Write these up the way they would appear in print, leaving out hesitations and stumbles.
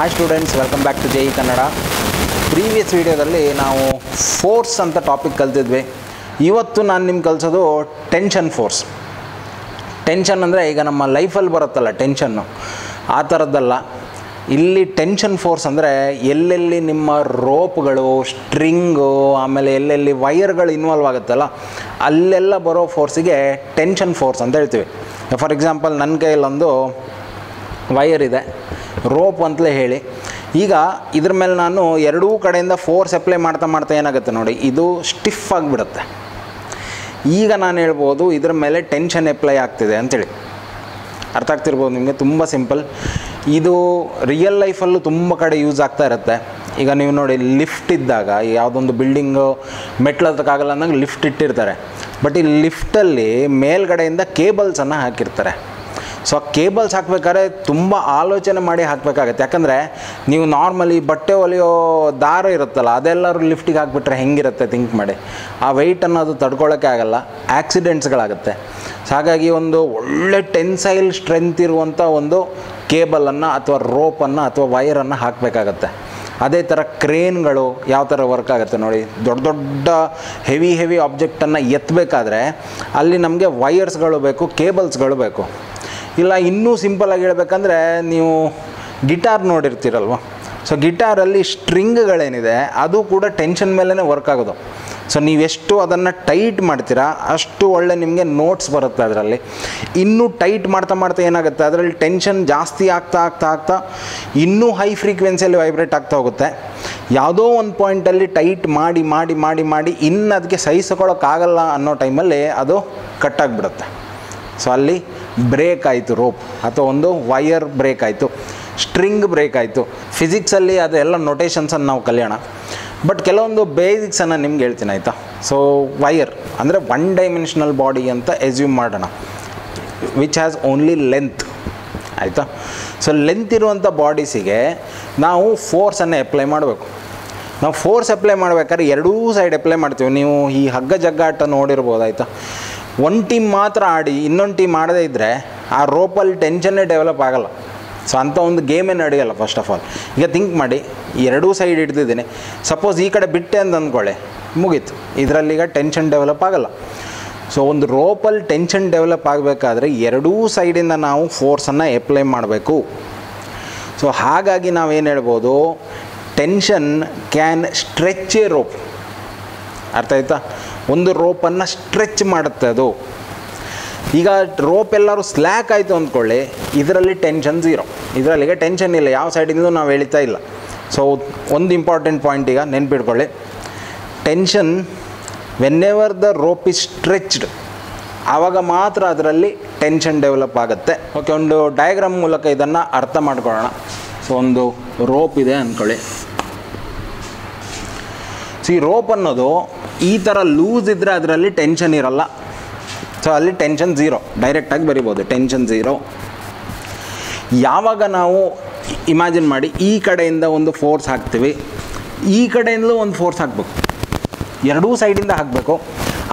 Hi students, welcome back to JEE Kannada. Previous ವೀಡಿಯೋದಲ್ಲಿ ನಾವು force ಅಂತ ಟಾಪಿಕ್ ಕಲ್ತಿದ್ವಿ. ಇವತ್ತು ನಾನು ನಿಮ್ಗೆ ಕಲಿಸೋದು ಟೆನ್ಷನ್ ಫೋರ್ಸ್. ಟೆನ್ಷನ್ ಅಂದರೆ ಈಗ ನಮ್ಮ ಲೈಫಲ್ಲಿ ಬರುತ್ತಲ್ಲ ಟೆನ್ಷನ್ನು, ಆ ಥರದ್ದಲ್ಲ. ಇಲ್ಲಿ ಟೆನ್ಷನ್ ಫೋರ್ಸ್ ಅಂದರೆ ಎಲ್ಲೆಲ್ಲಿ ನಿಮ್ಮ ರೋಪ್ಗಳು, ಸ್ಟ್ರಿಂಗು, ಆಮೇಲೆ ಎಲ್ಲೆಲ್ಲಿ ವೈರ್ಗಳು ಇನ್ವಾಲ್ವ್ ಆಗುತ್ತಲ್ಲ ಅಲ್ಲೆಲ್ಲ ಬರೋ ಫೋರ್ಸಿಗೆ ಟೆನ್ಷನ್ ಫೋರ್ಸ್ ಅಂತ ಹೇಳ್ತೀವಿ. ಫಾರ್ ಎಕ್ಸಾಂಪಲ್, ನನ್ನ ಕೈಯಲ್ಲೊಂದು ವೈರ್ ಇದೆ, ರೋಪ್ ಅಂತಲೇ ಹೇಳಿ. ಈಗ ಇದ್ರ ಮೇಲೆ ನಾನು ಎರಡೂ ಕಡೆಯಿಂದ ಫೋರ್ಸ್ ಅಪ್ಲೈ ಮಾಡ್ತಾ ಏನಾಗುತ್ತೆ ನೋಡಿ, ಇದು ಸ್ಟಿಫ್ ಆಗಿಬಿಡುತ್ತೆ. ಈಗ ನಾನು ಹೇಳ್ಬೋದು ಇದ್ರ ಮೇಲೆ ಟೆನ್ಷನ್ ಅಪ್ಲೈ ಆಗ್ತಿದೆ ಅಂತೇಳಿ. ಅರ್ಥ ಆಗ್ತಿರ್ಬೋದು ನಿಮಗೆ, ತುಂಬ ಸಿಂಪಲ್. ಇದು ರಿಯಲ್ ಲೈಫಲ್ಲೂ ತುಂಬ ಕಡೆ ಯೂಸ್ ಆಗ್ತಾ ಇರುತ್ತೆ. ಈಗ ನೀವು ನೋಡಿ, ಲಿಫ್ಟ್ ಇದ್ದಾಗ ಯಾವುದೊಂದು ಬಿಲ್ಡಿಂಗು ಮೆಟ್ಲು ಹತ್ತಕ್ಕಾಗಲ್ಲ ಅಂದಾಗ ಲಿಫ್ಟ್ ಇಟ್ಟಿರ್ತಾರೆ. ಬಟ್ ಈ ಲಿಫ್ಟಲ್ಲಿ ಮೇಲ್ಗಡೆಯಿಂದ ಕೇಬಲ್ಸನ್ನು ಹಾಕಿರ್ತಾರೆ. ಸೊ ಆ ಕೇಬಲ್ಸ್ ಹಾಕ್ಬೇಕಾದ್ರೆ ತುಂಬ ಆಲೋಚನೆ ಮಾಡಿ ಹಾಕಬೇಕಾಗತ್ತೆ. ಯಾಕಂದರೆ ನೀವು ನಾರ್ಮಲಿ ಬಟ್ಟೆ ಹೊಲಿಯೋ ದಾರ ಇರುತ್ತಲ್ಲ, ಅದೆಲ್ಲರೂ ಲಿಫ್ಟಿಗೆ ಹಾಕ್ಬಿಟ್ರೆ ಹೆಂಗಿರುತ್ತೆ ಥಿಂಕ್ ಮಾಡಿ. ಆ ವೆಯ್ಟ್ ಅನ್ನೋದು ತಡ್ಕೊಳ್ಳೋಕ್ಕೆ ಆಗಲ್ಲ, ಆಕ್ಸಿಡೆಂಟ್ಸ್ಗಳಾಗುತ್ತೆ. ಸೊ ಹಾಗಾಗಿ ಒಂದು ಒಳ್ಳೆ ಟೆನ್ಸೈಲ್ ಸ್ಟ್ರೆಂತ್ ಇರುವಂಥ ಒಂದು ಕೇಬಲನ್ನು ಅಥವಾ ರೋಪನ್ನು ಅಥವಾ ವೈರನ್ನು ಹಾಕಬೇಕಾಗತ್ತೆ. ಅದೇ ಥರ ಕ್ರೇನ್ಗಳು ಯಾವ ಥರ ವರ್ಕ್ ಆಗುತ್ತೆ ನೋಡಿ. ದೊಡ್ಡ ದೊಡ್ಡ ಹೆವಿ ಆಬ್ಜೆಕ್ಟನ್ನು ಎತ್ತಬೇಕಾದ್ರೆ ಅಲ್ಲಿ ನಮಗೆ ವೈರ್ಸ್ಗಳು ಬೇಕು, ಕೇಬಲ್ಸ್ಗಳು ಬೇಕು. ಇಲ್ಲ ಇನ್ನೂ ಸಿಂಪಲಾಗಿ ಹೇಳ್ಬೇಕಂದ್ರೆ, ನೀವು ಗಿಟಾರ್ ನೋಡಿರ್ತೀರಲ್ವ. ಸೊ ಗಿಟಾರಲ್ಲಿ ಸ್ಟ್ರಿಂಗ್ಗಳೇನಿದೆ ಅದು ಕೂಡ ಟೆನ್ಷನ್ ಮೇಲೇ ವರ್ಕ್ ಆಗೋದು. ಸೊ ನೀವೆಷ್ಟು ಅದನ್ನು ಟೈಟ್ ಮಾಡ್ತೀರಾ ಅಷ್ಟು ಒಳ್ಳೆ ನಿಮಗೆ ನೋಟ್ಸ್ ಬರುತ್ತೆ ಅದರಲ್ಲಿ. ಇನ್ನೂ ಟೈಟ್ ಮಾಡ್ತಾ ಏನಾಗುತ್ತೆ, ಅದರಲ್ಲಿ ಟೆನ್ಷನ್ ಜಾಸ್ತಿ ಆಗ್ತಾ ಇನ್ನೂ ಹೈ ಫ್ರೀಕ್ವೆನ್ಸಿಯಲ್ಲಿ ವೈಬ್ರೇಟ್ ಆಗ್ತಾ ಹೋಗುತ್ತೆ. ಯಾವುದೋ ಒಂದು ಪಾಯಿಂಟಲ್ಲಿ ಟೈಟ್ ಮಾಡಿ ಇನ್ನು ಅದಕ್ಕೆ ಸಹಿಸ್ಕೊಳ್ಳೋಕ್ಕಾಗಲ್ಲ ಅನ್ನೋ ಟೈಮಲ್ಲಿ ಅದು ಕಟ್ಟಾಗಿಬಿಡುತ್ತೆ. ಸೊ ಅಲ್ಲಿ ಬ್ರೇಕ್ ಆಯಿತು, ರೋಪ್ ಅಥವಾ ಒಂದು ವೈರ್ ಬ್ರೇಕ್ ಆಯಿತು, ಸ್ಟ್ರಿಂಗ್ ಬ್ರೇಕ್ ಆಯಿತು. ಫಿಸಿಕ್ಸಲ್ಲಿ ಅದೆಲ್ಲ ನೊಟೇಷನ್ಸನ್ನು ನಾವು ಕಲಿಯೋಣ. ಬಟ್ ಕೆಲವೊಂದು ಬೇಸಿಕ್ಸನ್ನು ನಿಮ್ಗೆ ಹೇಳ್ತೀನಿ, ಆಯಿತಾ. ಸೊ ವೈರ್ ಅಂದರೆ ಒನ್ ಡೈಮೆನ್ಷನಲ್ ಬಾಡಿ ಅಂತ ಎಸ್ಯೂಮ್ ಮಾಡೋಣ, ವಿಚ್ ಹ್ಯಾಸ್ ಓನ್ಲಿ ಲೆಂತ್, ಆಯಿತಾ. ಸೊ ಲೆಂತ್ ಇರುವಂಥ ಬಾಡೀಸಿಗೆ ನಾವು ಫೋರ್ಸನ್ನು ಅಪ್ಲೈ ಮಾಡಬೇಕು. ನಾವು ಫೋರ್ಸ್ ಅಪ್ಲೈ ಮಾಡಬೇಕಾದ್ರೆ ಎರಡೂ ಸೈಡ್ ಅಪ್ಲೈ ಮಾಡ್ತೀವಿ. ನೀವು ಈ ಹಗ್ಗ ಜಗ್ಗಾಟ ನೋಡಿರ್ಬೋದು, ಆಯಿತಾ. ಒಂದು ಟೀಮ್ ಮಾತ್ರ ಆಡಿ ಇನ್ನೊಂದು ಟೀಮ್ ಮಾಡದೇ ಇದ್ದರೆ ಆ ರೋಪಲ್ಲಿ ಟೆನ್ಷನ್ನೇ ಡೆವಲಪ್ ಆಗೋಲ್ಲ. ಸೊ ಅಂಥ ಒಂದು ಗೇಮೇ ನಡೆಯಲ್ಲ ಫಸ್ಟ್ ಆಫ್ ಆಲ್. ಈಗ ಥಿಂಕ್ ಮಾಡಿ, ಎರಡೂ ಸೈಡ್ ಹಿಡ್ದಿದ್ದೀನಿ, ಸಪೋಸ್ ಈ ಕಡೆ ಬಿಟ್ಟೆ ಅಂತ ಅಂದ್ಕೊಳ್ಳಿ, ಮುಗೀತು. ಇದರಲ್ಲೀಗ ಟೆನ್ಷನ್ ಡೆವಲಪ್ ಆಗೋಲ್ಲ. ಸೊ ಒಂದು ರೋಪಲ್ಲಿ ಟೆನ್ಷನ್ ಡೆವಲಪ್ ಆಗಬೇಕಾದ್ರೆ ಎರಡೂ ಸೈಡಿಂದ ನಾವು ಫೋರ್ಸನ್ನು ಅಪ್ಲೈ ಮಾಡಬೇಕು. ಸೊ ಹಾಗಾಗಿ ನಾವೇನು ಹೇಳ್ಬೋದು, tension can stretch A rope. ಅರ್ಥ ಆಯ್ತಾ? ಒಂದು ರೋಪನ್ನು ಸ್ಟ್ರೆಚ್ ಮಾಡುತ್ತೆ ಅದು. ಈಗ ರೋಪ್ ಎಲ್ಲರೂ ಸ್ಲ್ಯಾಕ್ ಆಯಿತು ಅಂದ್ಕೊಳ್ಳಿ, ಇದರಲ್ಲಿ ಟೆನ್ಷನ್ ಝೀರೋ. ಇದರಲ್ಲಿಗೆ ಟೆನ್ಷನ್ ಇಲ್ಲ, ಯಾವ ಸೈಡಿಂದ ನಾವು ಎಳಿತಾ ಇಲ್ಲ. ಸೊ ಒಂದು ಇಂಪಾರ್ಟೆಂಟ್ ಪಾಯಿಂಟ್ ಈಗ ನೆನ್ಪಿಟ್ಕೊಳ್ಳಿ, tension whenever the rope is stretched, ಆವಾಗ ಮಾತ್ರ ಅದರಲ್ಲಿ ಟೆನ್ಷನ್ ಡೆವಲಪ್ ಆಗುತ್ತೆ. ಓಕೆ, ಒಂದು ಡಯಾಗ್ರಾಮ್ ಮೂಲಕ ಇದನ್ನು ಅರ್ಥ ಮಾಡ್ಕೊಳ್ಳೋಣ. ಸೊ ಒಂದು ರೋಪ್ ಇದೆ ಅಂದ್ಕೊಳ್ಳಿ. ಸೊ ಈ ರೋಪ್ ಅನ್ನೋದು ಈ ಥರ ಲೂಸ್ ಇದ್ದರೆ ಅದರಲ್ಲಿ ಟೆನ್ಷನ್ ಇರಲ್ಲ. ಸೊ ಅಲ್ಲಿ ಟೆನ್ಷನ್ ಝೀರೋ, ಡೈರೆಕ್ಟಾಗಿ ಬರಿಬೋದು ಟೆನ್ಷನ್ ಝೀರೋ. ಯಾವಾಗ ನಾವು ಇಮ್ಯಾಜಿನ್ ಮಾಡಿ ಈ ಕಡೆಯಿಂದ ಒಂದು ಫೋರ್ಸ್ ಹಾಕ್ತೀವಿ, ಈ ಕಡೆಯಿಂದಲೂ ಒಂದು ಫೋರ್ಸ್ ಹಾಕಬೇಕು, ಎರಡೂ ಸೈಡಿಂದ ಹಾಕಬೇಕು,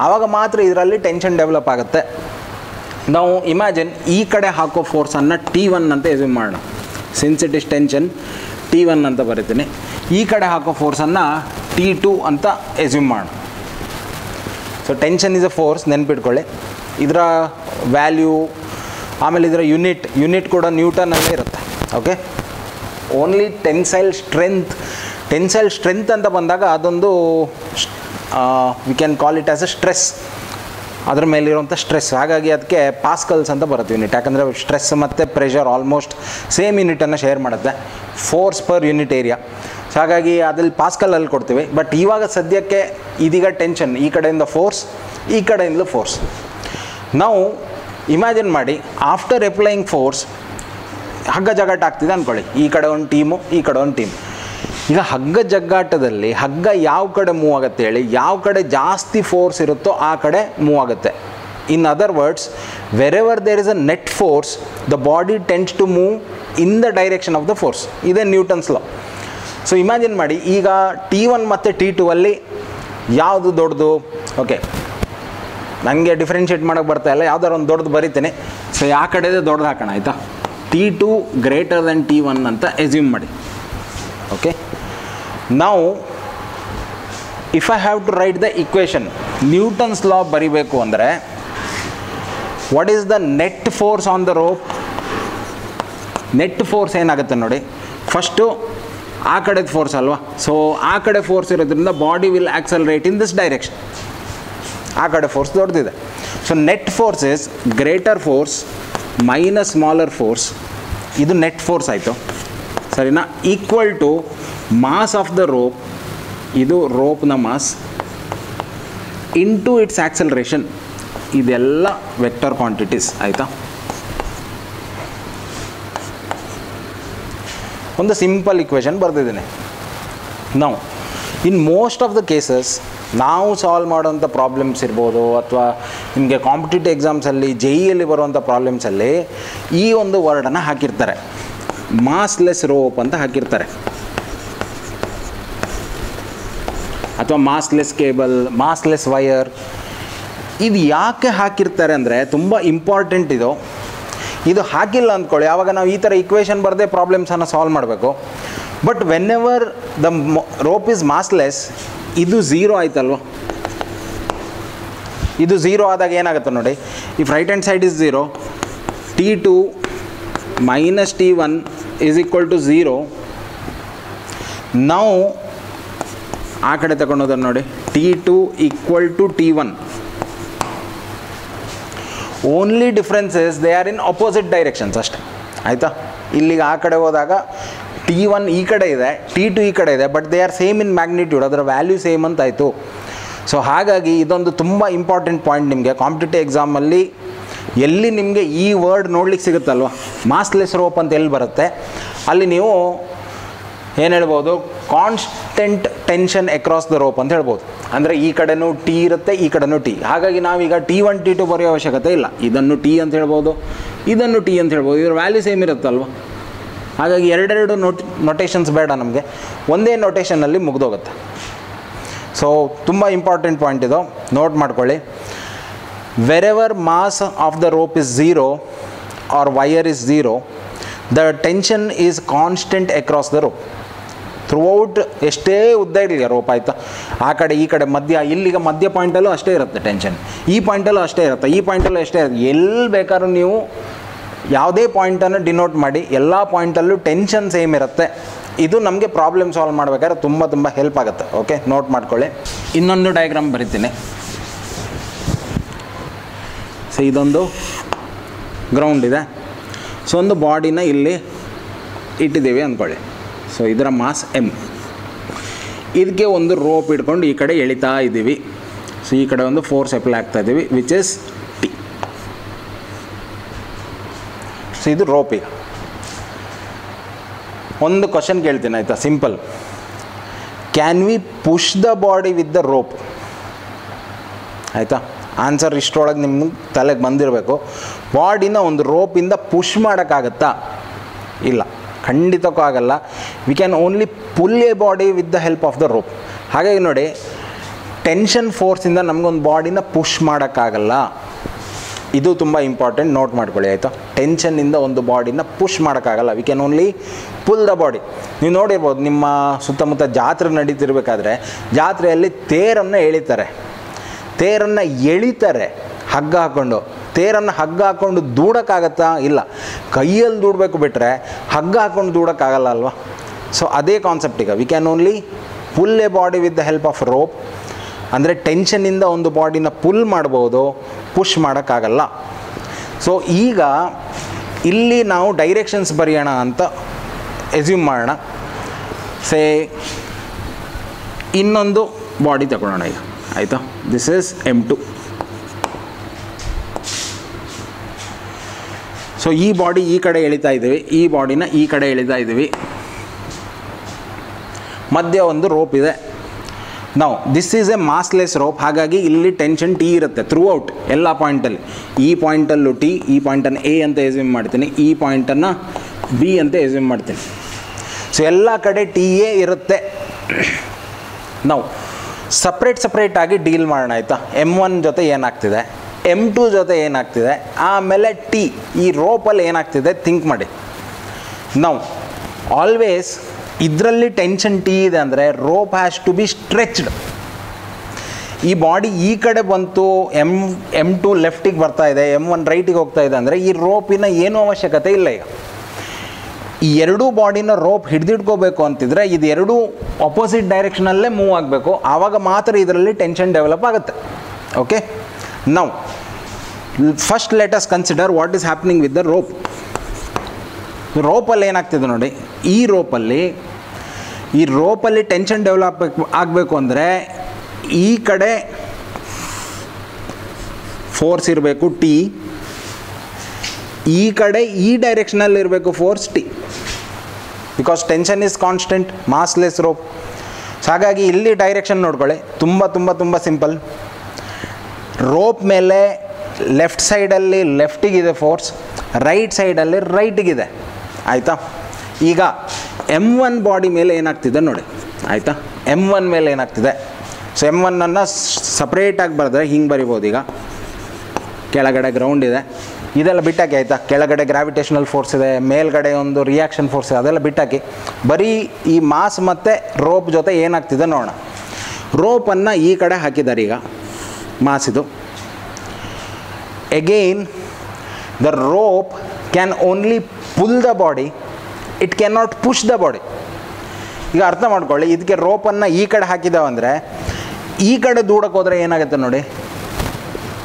ಆವಾಗ ಮಾತ್ರ ಇದರಲ್ಲಿ ಟೆನ್ಷನ್ ಡೆವಲಪ್ ಆಗುತ್ತೆ. ನಾವು ಇಮ್ಯಾಜಿನ್ ಈ ಕಡೆ ಹಾಕೋ ಫೋರ್ಸನ್ನು T1 ಅಂತ ಎಸ್ಯೂಮ್ ಮಾಡೋಣ. Since it is tension, T1 ಅಂತ ಬರೀತೀನಿ. ಈ ಕಡೆ ಹಾಕೋ ಫೋರ್ಸನ್ನು T2 ಅಂತ ಎಸ್ಯೂಮ್ ಮಾಡೋಣ. So tension is a force, ನೆನ್ಪಿಟ್ಕೊಳ್ಳಿ. ಇದರ ವ್ಯಾಲ್ಯೂ, ಆಮೇಲೆ ಇದರ ಯೂನಿಟ್ ಕೂಡ ನ್ಯೂಟನಲ್ಲೇ ಇರುತ್ತೆ. ಓಕೆ, ಓನ್ಲಿ ಟೆನ್ಸೈಲ್ ಸ್ಟ್ರೆಂತ್ ಅಂತ ಬಂದಾಗ ಅದೊಂದು we can call it as a stress, ಅದ್ರ ಮೇಲಿರುವಂಥ ಸ್ಟ್ರೆಸ್. ಹಾಗಾಗಿ ಅದಕ್ಕೆ ಪಾಸ್ಕಲ್ಸ್ ಅಂತ ಬರುತ್ತೆ ಯೂನಿಟ್. ಯಾಕಂದರೆ ಸ್ಟ್ರೆಸ್ ಮತ್ತು ಪ್ರೆಷರ್ ಆಲ್ಮೋಸ್ಟ್ ಸೇಮ್ ಯೂನಿಟನ್ನು ಶೇರ್ ಮಾಡುತ್ತೆ, force per unit area. So ಹಾಗಾಗಿ ಅದ್ರಲ್ಲಿ ಪಾಸ್ಕಲಲ್ಲಿ ಕೊಡ್ತೀವಿ. ಬಟ್ ಇವಾಗ ಸದ್ಯಕ್ಕೆ ಇದೀಗ ಟೆನ್ಷನ್, ಈ ಕಡೆಯಿಂದ ಫೋರ್ಸ್, ಈ ಕಡೆಯಿಂದಲೂ ಫೋರ್ಸ್. ನಾವು ಇಮ್ಯಾಜಿನ್ ಮಾಡಿ, ಆಫ್ಟರ್ ಅಪ್ಲೈಯಿಂಗ್ ಫೋರ್ಸ್ ಹಗ್ಗ ಜಗ್ಗಾಟ ಆಗ್ತಿದೆ ಅಂದ್ಕೊಳ್ಳಿ. ಈ ಕಡೆ ಒಂದು ಟೀಮು, ಈ ಕಡೆ ಒಂದು ಟೀಮ್. ಈಗ ಹಗ್ಗ ಜಗ್ಗಾಟದಲ್ಲಿ ಹಗ್ಗ ಯಾವ ಕಡೆ ಮೂವ್ ಆಗುತ್ತೆ ಹೇಳಿ, ಯಾವ ಕಡೆ ಜಾಸ್ತಿ ಫೋರ್ಸ್ ಇರುತ್ತೋ ಆ ಕಡೆ ಮೂವ್ ಆಗುತ್ತೆ. In other words, wherever there is a net force, the body tends to move in the direction of the force. ಇದೇ ನ್ಯೂಟನ್ಸ್ ಲಾ. ಸೊ ಇಮ್ಯಾಜಿನ್ ಮಾಡಿ, ಈಗ T1 ಮತ್ತು T2 ಅಲ್ಲಿ ಯಾವುದು ದೊಡ್ಡದು? ಓಕೆ, ನನಗೆ ಡಿಫ್ರೆನ್ಷಿಯೇಟ್ ಮಾಡೋಕ್ಕೆ ಬರ್ತಾ ಇಲ್ಲ, ಯಾವ್ದಾರು ಒಂದು ದೊಡ್ಡದು ಬರಿತೀನಿ. ಸೊ ಯಾವ ಕಡೆದೇ ದೊಡ್ಡದು ಹಾಕೋಣ, ಆಯಿತಾ. T2 ಗ್ರೇಟರ್ ದೆನ್ T1 ಅಂತ ಎಸ್ಯೂಮ್ ಮಾಡಿ. ಓಕೆ. ನಾವು if I have to write the equation, Newton's law ಬರಿಬೇಕು ಅಂದರೆ what is the net force on the rope? Net force ಏನಾಗುತ್ತೆ ನೋಡಿ, ಫಸ್ಟು ಆ ಕಡೆದ ಫೋರ್ಸ್ ಅಲ್ವಾ, ಸೊ ಆ ಕಡೆ ಫೋರ್ಸ್ ಇರೋದ್ರಿಂದ body will accelerate in this direction. ಆ ಕಡೆ ಫೋರ್ಸ್ ದೊಡ್ಡದಿದೆ. So net force is greater force minus smaller force, ಇದು ನೆಟ್ ಫೋರ್ಸ್ ಆಯಿತು ಸರಿನಾ, equal to mass of the rope, ಇದು ರೋಪ್ನ ಮಾಸ್, ಇಂಟು ಇಟ್ಸ್ ಆಕ್ಸಲರೇಷನ್. ಇದೆಲ್ಲ ವೆಕ್ಟರ್ ಕ್ವಾಂಟಿಟೀಸ್ ಆಯಿತಾ. ಒಂದು ಸಿಂಪಲ್ ಇಕ್ವೇಷನ್ ಬರ್ತಿದ್ದೀನಿ. ನಾವು in most of the cases ನಾವು ಸಾಲ್ವ್ ಮಾಡೋವಂಥ ಪ್ರಾಬ್ಲಮ್ಸ್ ಇರ್ಬೋದು, ಅಥವಾ ನಿಮಗೆ ಕಾಂಪಿಟೇಟಿವ್ ಎಕ್ಸಾಮ್ಸಲ್ಲಿ JEE ಬರುವಂಥ ಪ್ರಾಬ್ಲಮ್ಸಲ್ಲಿ ಈ ಒಂದು ವರ್ಡನ್ನು ಹಾಕಿರ್ತಾರೆ, ಮಾಸ್ಲೆಸ್ ರೋಪ್ ಅಂತ ಹಾಕಿರ್ತಾರೆ, ಅಥವಾ ಮಾಸ್ಲೆಸ್ ಕೇಬಲ್, ಮಾಸ್ಲೆಸ್ ವಯರ್. ಇದು ಯಾಕೆ ಹಾಕಿರ್ತಾರೆ ಅಂದರೆ ತುಂಬ ಇಂಪಾರ್ಟೆಂಟ್ ಇದು. ಇದು ಹಾಕಿಲ್ಲ ಅಂದ್ಕೊಳ್ಳಿ, ಆವಾಗ ನಾವು ಈ ಥರ ಇಕ್ವೇಷನ್ ಬರದೆ ಪ್ರಾಬ್ಲಮ್ಸನ್ನು ಸಾಲ್ವ್ ಮಾಡಬೇಕು. But whenever the rope is massless, ಇದು ಝೀರೋ ಆಯ್ತಲ್ವ. ಇದು ಝೀರೋ ಆದಾಗ ಏನಾಗುತ್ತೆ ನೋಡಿ, if right hand side is zero, T2 minus T1 is equal to zero. ನಾವು ಆ ಕಡೆ ತಗೊಂಡೋದ್ರೆ ನೋಡಿ, T2 equal to T1. Only difference is they are in opposite directions ಅಷ್ಟೇ ಆಯಿತಾ. ಇಲ್ಲಿಗೆ ಆ ಕಡೆ ಹೋದಾಗ T1 ಈ ಕಡೆ ಇದೆ, T2 ಈ ಕಡೆ ಇದೆ, but they are same in magnitude, ಅದರ ವ್ಯಾಲ್ಯೂ ಸೇಮ್ ಅಂತ ಆಯಿತು. ಸೊ ಹಾಗಾಗಿ ಇದೊಂದು ತುಂಬ ಇಂಪಾರ್ಟೆಂಟ್ ಪಾಯಿಂಟ್ ನಿಮಗೆ ಕಾಂಪಿಟೇಟಿವ್ ಎಕ್ಸಾಮಲ್ಲಿ. ಎಲ್ಲಿ ನಿಮಗೆ ಈ ವರ್ಡ್ ನೋಡ್ಲಿಕ್ಕೆ ಸಿಗುತ್ತಲ್ವ, ಮಾಸ್ಲೆಸ್ ರೋಪ್ ಅಂತ ಎಲ್ಲಿ ಬರುತ್ತೆ, ಅಲ್ಲಿ ನೀವು ಏನು ಹೇಳ್ಬೋದು, constant tension across the rope ಅಂತ ಹೇಳ್ಬೋದು. ಅಂದರೆ ಈ ಕಡೆನೂ T ಇರುತ್ತೆ, ಈ ಕಡೆನೂ T. ಹಾಗಾಗಿ ನಾವೀಗ T1 T2 ಬರೆಯೋ ಅವಶ್ಯಕತೆ ಇಲ್ಲ. ಇದನ್ನು T ಅಂತ ಹೇಳ್ಬೋದು, ಇದನ್ನು T ಅಂತ ಹೇಳ್ಬೋದು, ಇದರ ವ್ಯಾಲ್ಯೂ ಸೇಮ್ ಇರುತ್ತಲ್ವ. ಹಾಗಾಗಿ ಎರಡೆರಡು ನೊಟೇಷನ್ಸ್ ಬೇಡ ನಮಗೆ, ಒಂದೇ ನೊಟೇಷನಲ್ಲಿ ಮುಗಿದೋಗುತ್ತೆ. ಸೊ ತುಂಬ ಇಂಪಾರ್ಟೆಂಟ್ ಪಾಯಿಂಟ್ ಇದು, ನೋಟ್ ಮಾಡ್ಕೊಳ್ಳಿ. Wherever mass of the rope is zero or wire is zero, the tension is constant across the rope throughout. ಎಷ್ಟೇ ಉದ್ದ ಇರಲಿ ರೋಪ್ ಆಯಿತಾ, ಆ ಕಡೆ ಈ ಕಡೆ ಮಧ್ಯ, ಇಲ್ಲಿಗೆ ಮಧ್ಯ ಪಾಯಿಂಟಲ್ಲೂ ಅಷ್ಟೇ ಇರುತ್ತೆ ಟೆನ್ಷನ್, ಈ ಪಾಯಿಂಟಲ್ಲೂ ಅಷ್ಟೇ ಇರುತ್ತೆ, ಈ ಪಾಯಿಂಟಲ್ಲೂ ಅಷ್ಟೇ ಇರುತ್ತೆ. ಎಲ್ಲಿ ಬೇಕಾದ್ರೂ ನೀವು ಯಾವುದೇ ಪಾಯಿಂಟನ್ನು ಡಿನೋಟ್ ಮಾಡಿ, ಎಲ್ಲ ಪಾಯಿಂಟಲ್ಲೂ ಟೆನ್ಷನ್ ಸೇಮ್ ಇರುತ್ತೆ. ಇದು ನಮಗೆ ಪ್ರಾಬ್ಲಮ್ ಸಾಲ್ವ್ ಮಾಡಬೇಕಾದ್ರೆ ತುಂಬ ಹೆಲ್ಪ್ ಆಗುತ್ತೆ. ಓಕೆ, ನೋಟ್ ಮಾಡ್ಕೊಳ್ಳಿ. ಇನ್ನೊಂದು ಡಯಾಗ್ರಾಮ್ ಬರಿತೀನಿ. ಸೊ ಇದೊಂದು ಗ್ರೌಂಡ್ ಇದೆ. ಸೊ ಒಂದು ಬಾಡಿನ ಇಲ್ಲಿ ಇಟ್ಟಿದ್ದೀವಿ ಅಂದ್ಕೊಳ್ಳಿ. ಸೊ ಇದರ ಮಾಸ್ M. ಇದಕ್ಕೆ ಒಂದು ರೋಪ್ ಇಟ್ಕೊಂಡು ಈ ಕಡೆ ಎಳಿತಾ ಇದ್ದೀವಿ. ಸೊ ಈ ಕಡೆ ಒಂದು ಫೋರ್ಸ್ ಅಪ್ಲೈ ಆಗ್ತಾ ಇದ್ದೀವಿ, ವಿಚ್ ಇಸ್ T. ಸೊ ಇದು ರೋಪ್. ಈಗ ಒಂದು ಕ್ವಶನ್ ಕೇಳ್ತೀನಿ ಆಯಿತಾ, simple. Can we push the body with the rope? ಆಯಿತಾ, ಆನ್ಸರ್ ಇಷ್ಟರೊಳಗೆ ನಿಮ್ಗೆ ತಲೆಗೆ ಬಂದಿರಬೇಕು. ಬಾಡಿನ ಒಂದು ರೋಪಿಂದ ಪುಷ್ ಮಾಡೋಕ್ಕಾಗತ್ತಾ? ಇಲ್ಲ, ಖಂಡಿತಕ್ಕೂ ಆಗಲ್ಲ. We can only pull a body with the help of the rope. ಹಾಗಾಗಿ ನೋಡಿ, ಟೆನ್ಷನ್ ಫೋರ್ಸಿಂದ ನಮಗೊಂದು ಬಾಡಿನ ಪುಷ್ ಮಾಡೋಕ್ಕಾಗಲ್ಲ. ಇದು ತುಂಬ ಇಂಪಾರ್ಟೆಂಟ್, ನೋಟ್ ಮಾಡ್ಕೊಳ್ಳಿ ಆಯಿತಾ. ಟೆನ್ಷನ್ನಿಂದ ಒಂದು ಬಾಡಿನ ಪುಷ್ ಮಾಡೋಕ್ಕಾಗಲ್ಲ, V can only full the body. ನೀವು ನೋಡಿರ್ಬೋದು, ನಿಮ್ಮ ಸುತ್ತಮುತ್ತ ಜಾತ್ರೆ ನಡೀತಿರ್ಬೇಕಾದ್ರೆ ಜಾತ್ರೆಯಲ್ಲಿ ತೇರನ್ನು ಎಳಿತಾರೆ, ತೇರನ್ನು ಎಳಿತಾರೆ ಹಗ್ಗ ಹಾಕ್ಕೊಂಡು. ತೇರನ್ನು ಹಗ್ಗ ಹಾಕ್ಕೊಂಡು ದೂಡೋಕ್ಕಾಗತ್ತಾ? ಇಲ್ಲ, ಕೈಯಲ್ಲಿ ದೂಡಬೇಕು, ಬಿಟ್ಟರೆ ಹಗ್ಗ ಹಾಕ್ಕೊಂಡು ದೂಡೋಕ್ಕಾಗಲ್ಲ ಅಲ್ವಾ. ಸೊ ಅದೇ ಕಾನ್ಸೆಪ್ಟ್. ಈಗ we can only pull a body with the help of rope. ಅಂದರೆ ಟೆನ್ಷನ್ನಿಂದ ಒಂದು ಬಾಡಿನ ಪುಲ್ ಮಾಡ್ಬೋದು, ಪುಷ್ ಮಾಡೋಕ್ಕಾಗಲ್ಲ. ಸೊ ಈಗ ಇಲ್ಲಿ ನಾವು ಡೈರೆಕ್ಷನ್ಸ್ ಬರೆಯೋಣ ಅಂತ ಎಸ್ಯೂಮ್ ಮಾಡೋಣ. ಸೇ ಇನ್ನೊಂದು ಬಾಡಿ ತಗೊಳ್ಳೋಣ ಈಗ ಆಯಿತಾ. This is M2. ಸೊ ಈ ಬಾಡಿ ಈ ಕಡೆ ಎಳಿತಾ ಇದ್ದೀವಿ, ಈ ಬಾಡಿನ ಈ ಕಡೆ ಎಳಿತಾ ಇದ್ದೀವಿ, ಮಧ್ಯ ಒಂದು ರೋಪ್ ಇದೆ. ನಾವು ದಿಸ್ ಈಸ್ ಎ ಮಾಸ್ಲೆಸ್ ರೋಪ್. ಹಾಗಾಗಿ ಇಲ್ಲಿ ಟೆನ್ಷನ್ T ಇರುತ್ತೆ ಥ್ರೂ ಔಟ್ ಎಲ್ಲ ಪಾಯಿಂಟಲ್ಲಿ. ಈ ಪಾಯಿಂಟಲ್ಲೂ T, ಈ ಪಾಯಿಂಟನ್ನು A ಅಂತ ಎಸ್ಯೂಮ್ ಮಾಡ್ತೀನಿ, ಈ ಪಾಯಿಂಟನ್ನು B ಅಂತ ಎಸ್ಯೂಮ್ ಮಾಡ್ತೀನಿ. ಸೊ ಎಲ್ಲ ಕಡೆ TA ಇರುತ್ತೆ. ನಾವು ಸಪ್ರೇಟಾಗಿ ಡೀಲ್ ಮಾಡೋಣ ಆಯಿತಾ. M1 ಜೊತೆ ಏನಾಗ್ತಿದೆ, M2 ಜೊತೆ ಏನಾಗ್ತಿದೆ, ಆಮೇಲೆ T ಈ ರೋಪಲ್ಲಿ ಏನಾಗ್ತಿದೆ ಥಿಂಕ್ ಮಾಡಿ. ನಾವು ಆಲ್ವೇಸ್ ಇದರಲ್ಲಿ ಟೆನ್ಷನ್ ಟಿ ಇದೆ ಅಂದರೆ rope has to be stretched. ಈ ಬಾಡಿ ಈ ಕಡೆ ಬಂತು, M2 ಲೆಫ್ಟಿಗೆ ಬರ್ತಾ ಇದೆ, M1 ರೈಟಿಗೆ ಹೋಗ್ತಾ ಇದೆ ಅಂದರೆ ಈ ರೋಪಿನ ಏನೂ ಅವಶ್ಯಕತೆ ಇಲ್ಲ. ಈಗ ಈ ಎರಡೂ ಬಾಡಿನ ರೋಪ್ ಹಿಡಿದಿಟ್ಕೋಬೇಕು ಅಂತಿದ್ರೆ ಇದು ಎರಡೂ ಅಪೋಸಿಟ್ ಡೈರೆಕ್ಷನಲ್ಲೇ ಮೂವ್ ಆಗಬೇಕು, ಆವಾಗ ಮಾತ್ರ ಇದರಲ್ಲಿ ಟೆನ್ಷನ್ ಡೆವಲಪ್ ಆಗುತ್ತೆ. Okay, now first let us consider what is happening with the rope. ರೋಪಲ್ಲಿ ಏನಾಗ್ತಿದೆ ನೋಡಿ, ಈ ರೋಪಲ್ಲಿ ಟೆನ್ಷನ್ ಡೆವಲಪ್ ಆಗಬೇಕು ಅಂದರೆ ಈ ಕಡೆ ಫೋರ್ಸ್ ಇರಬೇಕು ಟಿ, ಈ ಕಡೆ ಈ ಡೈರೆಕ್ಷನಲ್ಲಿ ಇರಬೇಕು force T, because tension is constant, massless rope. So ಹಾಗಾಗಿ ಇಲ್ಲಿ ಡೈರೆಕ್ಷನ್ ನೋಡ್ಕೊಳ್ಳಿ, ತುಂಬ ಸಿಂಪಲ್. ರೋಪ್ ಮೇಲೆ ಲೆಫ್ಟ್ ಸೈಡಲ್ಲಿ ಲೆಫ್ಟಿಗಿದೆ ಫೋರ್ಸ್, ರೈಟ್ ಸೈಡಲ್ಲಿ ರೈಟಿಗಿದೆ. ಆಯಿತಾ? ಈಗ M1 ಬಾಡಿ ಮೇಲೆ ಏನಾಗ್ತಿದೆ ನೋಡಿ. ಆಯಿತಾ? M1 ಮೇಲೆ ಏನಾಗ್ತಿದೆ, ಸೊ M1ಅನ್ನು ಸಪ್ರೇಟಾಗಿ ಬರೆದ್ರೆ ಹಿಂಗೆ ಬರಿಬೋದು. ಈಗ ಕೆಳಗಡೆ ಗ್ರೌಂಡ್ ಇದೆ, ಇದೆಲ್ಲ ಬಿಟ್ಟಾಕಿ. ಆಯಿತಾ? ಕೆಳಗಡೆ ಗ್ರಾವಿಟೇಷನಲ್ ಫೋರ್ಸ್ ಇದೆ, ಮೇಲ್ಗಡೆ ಒಂದು ರಿಯಾಕ್ಷನ್ ಫೋರ್ಸ್ ಇದೆ, ಅದೆಲ್ಲ ಬಿಟ್ಟಾಕಿ. ಬರೀ ಈ ಮಾಸ್ ಮತ್ತು ರೋಪ್ ಜೊತೆ ಏನಾಗ್ತಿದೆ ನೋಡೋಣ. ರೋಪನ್ನು ಈ ಕಡೆ ಹಾಕಿದ್ದಾರೆ, ಈಗ ಮಾಸ್ ಇದು. Again the rope can only full the body, it can not push the body. ಈಗ ಅರ್ಥ ಮಾಡ್ಕೊಳ್ಳಿ, ಇದಕ್ಕೆ ರೋಪನ್ನು ಈ ಕಡೆ ಹಾಕಿದ್ದಾವಂದರೆ ಈ ಕಡೆ ದೂಡಕ್ಕೆ ಹೋದರೆ ಏನಾಗುತ್ತೆ ನೋಡಿ,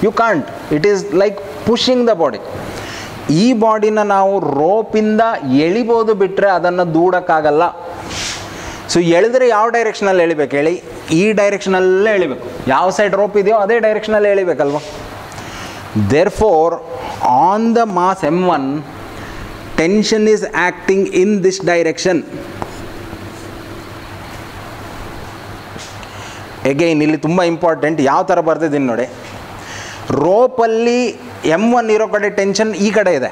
you can't, it is like pushing the body. ಈ ಬಾಡಿನ ನಾವು ರೋಪಿಂದ ಎಳಿಬೋದು, ಬಿಟ್ಟರೆ ಅದನ್ನು ದೂಡೋಕ್ಕಾಗಲ್ಲ. ಸೊ ಎಳೆದ್ರೆ ಯಾವ ಡೈರೆಕ್ಷನಲ್ಲಿ ಎಳಿಬೇಕು ಹೇಳಿ, ಈ ಡೈರೆಕ್ಷನಲ್ಲೇ ಎಳಿಬೇಕು. ಯಾವ ಸೈಡ್ ರೋಪ್ ಇದೆಯೋ ಅದೇ ಡೈರೆಕ್ಷನಲ್ಲಿ ಎಳಿಬೇಕಲ್ವ. Therefore, on the mass M1, tension is acting in this direction. Again, ಇಲ್ಲಿ ತುಂಬ ಇಂಪಾರ್ಟೆಂಟ್, ಯಾವ ಥರ ಬರ್ತಿದ್ದೀನಿ ನೋಡಿ. ರೋಪಲ್ಲಿ M1 ಇರೋ ಕಡೆ ಟೆನ್ಷನ್ ಈ ಕಡೆ ಇದೆ.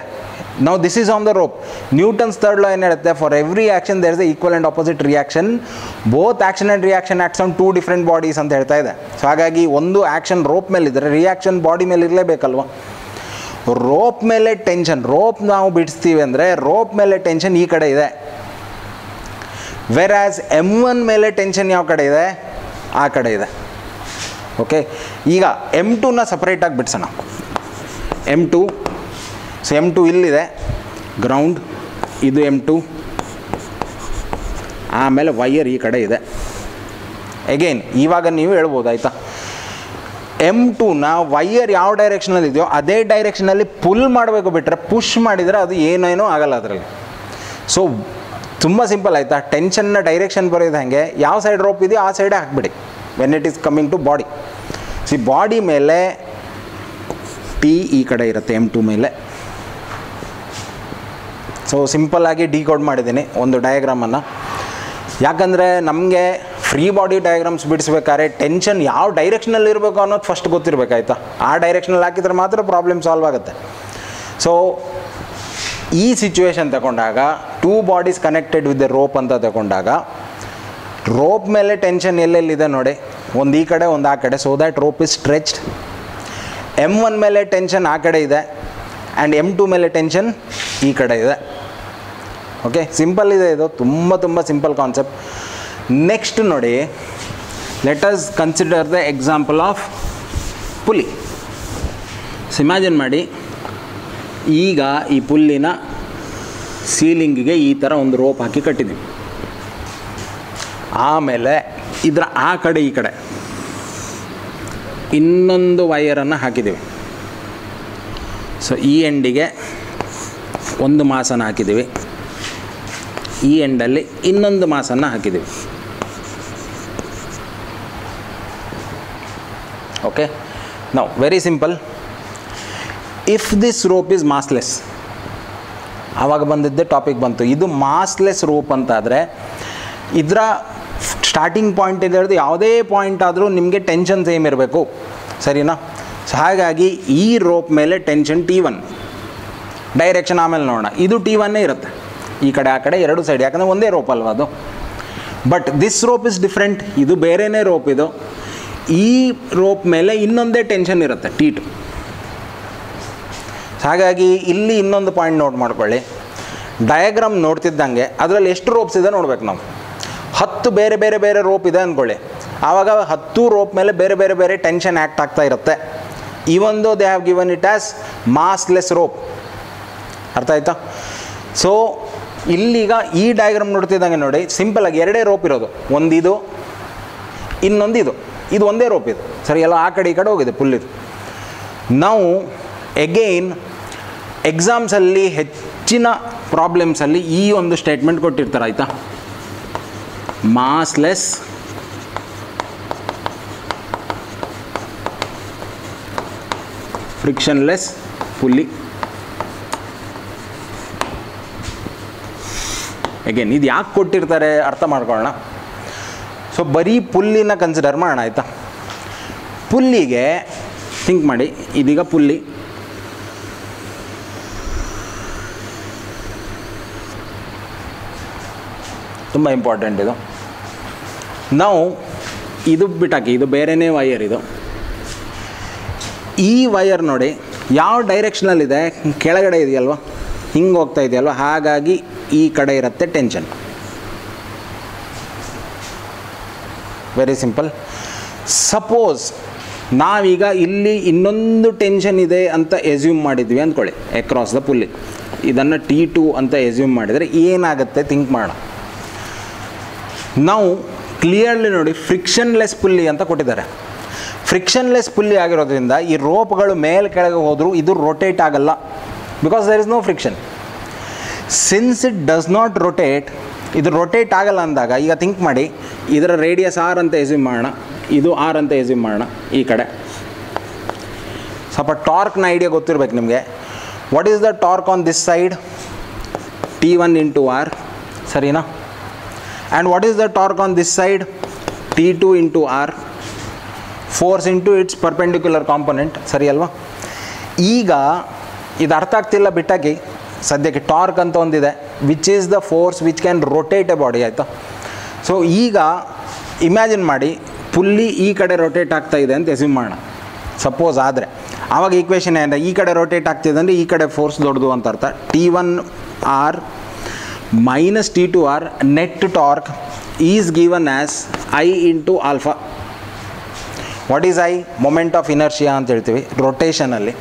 Now this is on the rope. Newton's third law ಏನು ಹೇಳುತ್ತೆ, for every action there is a equal and opposite reaction. Both action and reaction acts on two different bodies ಅಂತ ಹೇಳ್ತಾ ಇದೆ. ಸೊ ಹಾಗಾಗಿ ಒಂದು ಆ್ಯಕ್ಷನ್ ರೋಪ್ ಮೇಲೆ ಇದ್ದರೆ reaction body ಮೇಲೆ ಇರಲೇಬೇಕಲ್ವ. ರೋಪ್ ಮೇಲೆ ಟೆನ್ಷನ್, ರೋಪ್ ನಾವು ಬಿಡಿಸ್ತೀವಿ ಅಂದರೆ ರೋಪ್ ಮೇಲೆ ಟೆನ್ಷನ್ ಈ ಕಡೆ ಇದೆ. ವೆರಾಸ್ M1 ಮೇಲೆ ಟೆನ್ಷನ್ ಯಾವ ಕಡೆ ಇದೆ, ಆ ಕಡೆ ಇದೆ. ಓಕೆ, ಈಗ M2ನ ಸಪ್ರೇಟಾಗಿ ಬಿಡಿಸೋಣ. M2, ಸೊ M2 ಇಲ್ಲಿದೆ ಗ್ರೌಂಡ್, ಇದು M2, ಆಮೇಲೆ ವೈಯರ್ ಈ ಕಡೆ ಇದೆ. ಅಗೇನ್ ಇವಾಗ ನೀವು ಹೇಳ್ಬೋದು, ಆಯಿತಾ, M2ನ ವೈಯರ್ ಯಾವ ಡೈರೆಕ್ಷನಲ್ಲಿ ಇದೆಯೋ ಅದೇ ಡೈರೆಕ್ಷನಲ್ಲಿ ಪುಲ್ ಮಾಡಬೇಕು, ಬಿಟ್ಟರೆ ಪುಷ್ ಮಾಡಿದರೆ ಅದು ಏನೇನೋ ಆಗಲ್ಲ ಅದರಲ್ಲಿ. ಸೊ ತುಂಬ ಸಿಂಪಲ್, ಆಯಿತಾ. ಟೆನ್ಷನ್ನ ಡೈರೆಕ್ಷನ್ ಬರೋದು ಹಾಗೆ, ಯಾವ ಸೈಡ್ ರೋಪ್ ಇದೆಯೋ ಆ ಸೈಡೇ ಹಾಕ್ಬಿಡಿ when it is coming to body. C body ಮೇಲೆ ಟಿ ಈ ಕಡೆ ಇರುತ್ತೆ M2 ಮೇಲೆ. ಸೊ ಸಿಂಪಲ್ಲಾಗಿ ಡಿಕೋಡ್ ಮಾಡಿದ್ದೀನಿ ಒಂದು ಡಯಾಗ್ರಾಮನ್ನು. ಯಾಕಂದರೆ ನಮಗೆ ಫ್ರೀ ಬಾಡಿ ಡಯಾಗ್ರಾಮ್ಸ್ ಬಿಡಿಸ್ಬೇಕಾದ್ರೆ ಟೆನ್ಷನ್ ಯಾವ ಡೈರೆಕ್ಷನಲ್ಲಿ ಇರಬೇಕು ಅನ್ನೋದು ಫಸ್ಟ್ ಗೊತ್ತಿರಬೇಕಾಯ್ತಾ. ಆ ಡೈರೆಕ್ಷನಲ್ಲಿ ಹಾಕಿದರೆ ಮಾತ್ರ ಪ್ರಾಬ್ಲಮ್ ಸಾಲ್ವ್ ಆಗುತ್ತೆ. ಸೊ ಈ ಸಿಚುವೇಶನ್ ತಗೊಂಡಾಗ, two bodies connected with the rope ಅಂತ ತಗೊಂಡಾಗ, ರೋಪ್ ಮೇಲೆ ಟೆನ್ಷನ್ ಎಲ್ಲೆಲ್ಲಿದೆ ನೋಡಿ, ಒಂದು ಈ ಕಡೆ ಒಂದು ಆ ಕಡೆ. So that rope is stretched. M1 ಮೇಲೆ ಟೆನ್ಷನ್ ಆ ಕಡೆ ಇದೆ ಆ್ಯಂಡ್ M2 ಮೇಲೆ ಟೆನ್ಷನ್ ಈ ಕಡೆ ಇದೆ. ಓಕೆ, ಸಿಂಪಲ್ ಇದೆ ಇದು, ತುಂಬ ಸಿಂಪಲ್ ಕಾನ್ಸೆಪ್ಟ್. ನೆಕ್ಸ್ಟ್ ನೋಡಿ, let us consider the example of ಪುಲಿ. ಸೊ ಇಮ್ಯಾಜಿನ್ ಮಾಡಿ, ಈಗ ಈ ಪುಲ್ಲಿನ ಸೀಲಿಂಗಿಗೆ ಈ ಥರ ಒಂದು ರೋಪ್ ಹಾಕಿ ಕಟ್ಟಿದ್ದೀವಿ. ಆಮೇಲೆ ಇದರ ಆ ಕಡೆ ಈ ಕಡೆ ಇನ್ನೊಂದು ವೈಯರನ್ನು ಹಾಕಿದ್ದೀವಿ. ಸೊ ಈ ಎಂಡಿಗೆ ಒಂದು ಮಾಸನ್ನು ಹಾಕಿದ್ದೀವಿ, ಈ ಎಂಡಲ್ಲಿ ಇನ್ನೊಂದು ಮಾಸನ್ನು ಹಾಕಿದ್ದೀವಿ. Okay, now very simple. If this rope is massless, ಆವಾಗ ಬಂದಿದ್ದೆ ಟಾಪಿಕ್ ಬಂತು. ಇದು ಮಾಸ್ಲೆಸ್ ರೋಪ್ ಅಂತಾದರೆ ಇದರ ಸ್ಟಾರ್ಟಿಂಗ್ ಪಾಯಿಂಟ್ ಹಿಡಿದು ಯಾವುದೇ ಪಾಯಿಂಟ್ ಆದರೂ ನಿಮಗೆ ಟೆನ್ಷನ್ ಸೇಮ್ ಇರಬೇಕು, ಸರಿನಾ. ಸೊ ಹಾಗಾಗಿ ಈ ರೋಪ್ ಮೇಲೆ ಟೆನ್ಷನ್ T1, ಡೈರೆಕ್ಷನ್ ಆಮೇಲೆ ನೋಡೋಣ. ಇದು T1 ಇರುತ್ತೆ, ಈ ಕಡೆ ಆ ಕಡೆ ಎರಡು ಸೈಡ್, ಯಾಕಂದರೆ ಒಂದೇ ರೋಪ್ ಅಲ್ವ ಅದು. But this rope is different, ಇದು ಬೇರೆಯೇ ರೋಪ್. ಇದು ಈ ರೋಪ್ ಮೇಲೆ ಇನ್ನೊಂದೇ ಟೆನ್ಷನ್ ಇರುತ್ತೆ T2. ಹಾಗಾಗಿ ಇಲ್ಲಿ ಇನ್ನೊಂದು ಪಾಯಿಂಟ್ ನೋಟ್ ಮಾಡ್ಕೊಳ್ಳಿ. ಡಯಾಗ್ರಾಮ್ ನೋಡ್ತಿದ್ದಂಗೆ ಅದರಲ್ಲಿ ಎಷ್ಟು ರೋಪ್ಸ್ ಇದೆ ನೋಡ್ಬೇಕು ನಾವು. 10 ಬೇರೆ ಬೇರೆ ಬೇರೆ ರೋಪ್ ಇದೆ ಅಂದ್ಕೊಳ್ಳಿ, ಆವಾಗ 10 ರೋಪ್ ಮೇಲೆ ಬೇರೆ ಬೇರೆ ಬೇರೆ ಟೆನ್ಷನ್ ಆ್ಯಕ್ಟ್ ಆಗ್ತಾ ಇರುತ್ತೆ. Even though they have given it as massless rope. ಅರ್ಥ ಆಯ್ತಾ? ಸೊ ಇಲ್ಲೀಗ ಈ ಡಯಾಗ್ರಾಮ್ ನೋಡ್ತಿದ್ದಂಗೆ ನೋಡಿ, ಸಿಂಪಲಾಗಿ 2 ರೋಪ್ ಇರೋದು, ಒಂದಿದು ಇನ್ನೊಂದಿದು, ಇದು ಒಂದೇ ರೋಪ್ ಇದು, ಸರಿ ಎಲ್ಲ ಆ ಕಡೆ ಈ ಕಡೆ ಹೋಗಿದೆ ಪುಲ್ಲಿದು. ನಾವು ಎಗೈನ್ ಎಕ್ಸಾಮ್ಸಲ್ಲಿ ಹೆಚ್ಚಿನ ಪ್ರಾಬ್ಲಮ್ಸಲ್ಲಿ ಈ ಒಂದು ಸ್ಟೇಟ್ಮೆಂಟ್ ಕೊಟ್ಟಿರ್ತಾರೆ, ಆಯಿತಾ? ಮಾಸ್ಲೆಸ್ ಫ್ರಿಕ್ಷನ್ಲೆಸ್ ಪುಲ್ಲಿ. ಅಗೇನ್ ಇದು ಯಾಕೆ ಕೊಟ್ಟಿರ್ತಾರೆ ಅರ್ಥ ಮಾಡ್ಕೊಳ್ಳೋಣ. ಸೊ ಬರೀ ಪುಲ್ಲಿನ ಕನ್ಸಿಡರ್ ಮಾಡೋಣ, ಆಯಿತಾ? ಪುಲ್ಲಿಗೆ ಥಿಂಕ್ ಮಾಡಿ, ಇದೀಗ ಪುಲ್ಲಿ, ತುಂಬ ಇಂಪಾರ್ಟೆಂಟ್ ಇದು. ನಾವು ಇದು ಬಿಟ್ಟಾಕಿ, ಇದು ಬೇರೆಯೇ ವೈಯರ್. ಇದು ಈ ವೈಯರ್ ನೋಡಿ ಯಾವ ಡೈರೆಕ್ಷನಲ್ಲಿದೆ, ಕೆಳಗಡೆ ಇದೆಯಲ್ವ, ಹಿಂಗೆ ಹೋಗ್ತಾ ಇದೆಯಲ್ವ, ಹಾಗಾಗಿ ಈ ಕಡೆ ಇರುತ್ತೆ ಟೆನ್ಷನ್. Very simple. ಸಪೋಸ್ ನಾವೀಗ ಇಲ್ಲಿ ಇನ್ನೊಂದು ಟೆನ್ಷನ್ ಇದೆ ಅಂತ ಎಸ್ಯೂಮ್ ಮಾಡಿದ್ವಿ ಅಂದ್ಕೊಳ್ಳಿ, ಅಕ್ರಾಸ್ ದ ಪುಲ್ಲಿ. ಇದನ್ನು T2 ಅಂತ ಎಸ್ಯೂಮ್ ಮಾಡಿದರೆ ಏನಾಗುತ್ತೆ ಥಿಂಕ್ ಮಾಡೋಣ. ನಾವು ಕ್ಲಿಯರ್ಲಿ ನೋಡಿ ಫ್ರಿಕ್ಷನ್ಲೆಸ್ ಪುಲ್ಲಿ ಅಂತ ಕೊಟ್ಟಿದ್ದಾರೆ. ಫ್ರಿಕ್ಷನ್ಲೆಸ್ ಪುಲ್ಲಿ ಆಗಿರೋದ್ರಿಂದ ಈ ರೋಪ್ಗಳು ಮೇಲೆ ಕೆಳಗೆ ಹೋದರೂ ಇದು ರೊಟೇಟ್ ಆಗಲ್ಲ, because there is no friction. Since it does not rotate, ಇದು ರೊಟೇಟ್ ಆಗಲ್ಲ ಅಂದಾಗ ಈಗ ಥಿಂಕ್ ಮಾಡಿ, ಇದರ ರೇಡಿಯಸ್ R ಅಂತ ಎಸ್ಯೂಮ್ ಮಾಡೋಣ, ಇದು R ಅಂತ ಎಸ್ಯೂಮ್ ಮಾಡೋಣ. ಈ ಕಡೆ ಸ್ವಲ್ಪ ಟಾರ್ಕ್ನ ಐಡಿಯಾ ಗೊತ್ತಿರಬೇಕು ನಿಮಗೆ. What is the torque on this side? T1 into R, ಸರಿನಾ? And what is the torque on this side? T2 into R, force into it's perpendicular component, ಸರಿ ಅಲ್ವಾ? ಈಗ ಇದು ಅರ್ಥ ಆಗ್ತಿಲ್ಲ ಬಿಟ್ಟಾಕಿ, ಸದ್ಯಕ್ಕೆ ಟಾರ್ಕ್ ಅಂತ ಒಂದಿದೆ, which is the force which can rotate A body, ಆಯಿತಾ? ಸೊ ಈಗ ಇಮ್ಯಾಜಿನ್ ಮಾಡಿ, ಪುಲ್ಲಿ ಈ ಕಡೆ ರೊಟೇಟ್ ಆಗ್ತಾ ಇದೆ ಅಂತ ಎಸ್ಯೂಮ್ ಮಾಡೋಣ, ಸಪೋಸ್. ಆದರೆ ಆವಾಗ ಈಕ್ವೇಷನ್ ಏನಂದರೆ, ಈ ಕಡೆ ರೊಟೇಟ್ ಆಗ್ತಿದೆ ಅಂದರೆ ಈ ಕಡೆ ಫೋರ್ಸ್ ದೊಡ್ಡದು ಅಂತ ಅರ್ಥ. T1 R minus T2 R net torque is given as I into alpha. What is I? Moment of inertia ಅಂತ ಹೇಳ್ತೀವಿ ರೊಟೇಷನಲ್ಲಿ.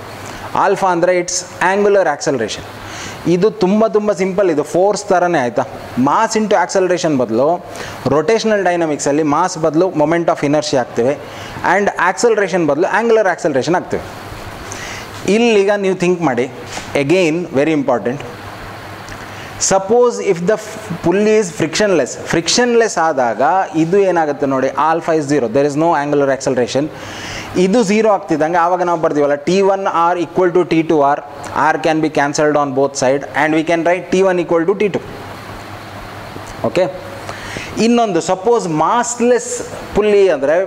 ಆಲ್ಫಾ ಅಂದರೆ ಇಟ್ಸ್ ಆ್ಯಂಗ್ಯುಲರ್ ಆ್ಯಕ್ಸಲರೇಷನ್. ಇದು ತುಂಬ ಸಿಂಪಲ್, ಇದು ಫೋರ್ಸ್ ಥರನೇ, ಆಯಿತಾ? ಮಾಸ್ ಇಂಟು ಆ್ಯಕ್ಸಲರೇಷನ್ ಬದಲು ರೊಟೇಷನಲ್ ಡೈನಮಿಕ್ಸಲ್ಲಿ ಮಾಸ್ ಬದಲು ಮೊಮೆಂಟ್ ಆಫ್ ಇನರ್ಷಿಯಾ ಆಗ್ತೀವಿ, ಆ್ಯಂಡ್ ಆ್ಯಕ್ಸಲರೇಷನ್ ಬದಲು ಆ್ಯಂಗ್ಯುಲರ್ ಆ್ಯಕ್ಸಲರೇಷನ್ ಆಗ್ತೀವಿ. ಇಲ್ಲೀಗ ನೀವು ಥಿಂಕ್ ಮಾಡಿ, again very important. Suppose if the pulley is frictionless ಆದಾಗ ಇದು ಏನಾಗುತ್ತೆ ನೋಡಿ, alpha is 0, there is no angular acceleration. ಇದು 0 ಆಗ್ತಿದ್ದಂಗೆ ಆವಾಗ ನಾವು ಬರ್ತೀವಲ್ಲ, T1 R equal to T2 R, R can be cancelled on both side and we can write T1 equal to T2. Okay. ಇನ್ನೊಂದು, suppose massless pulley ಅಂದರೆ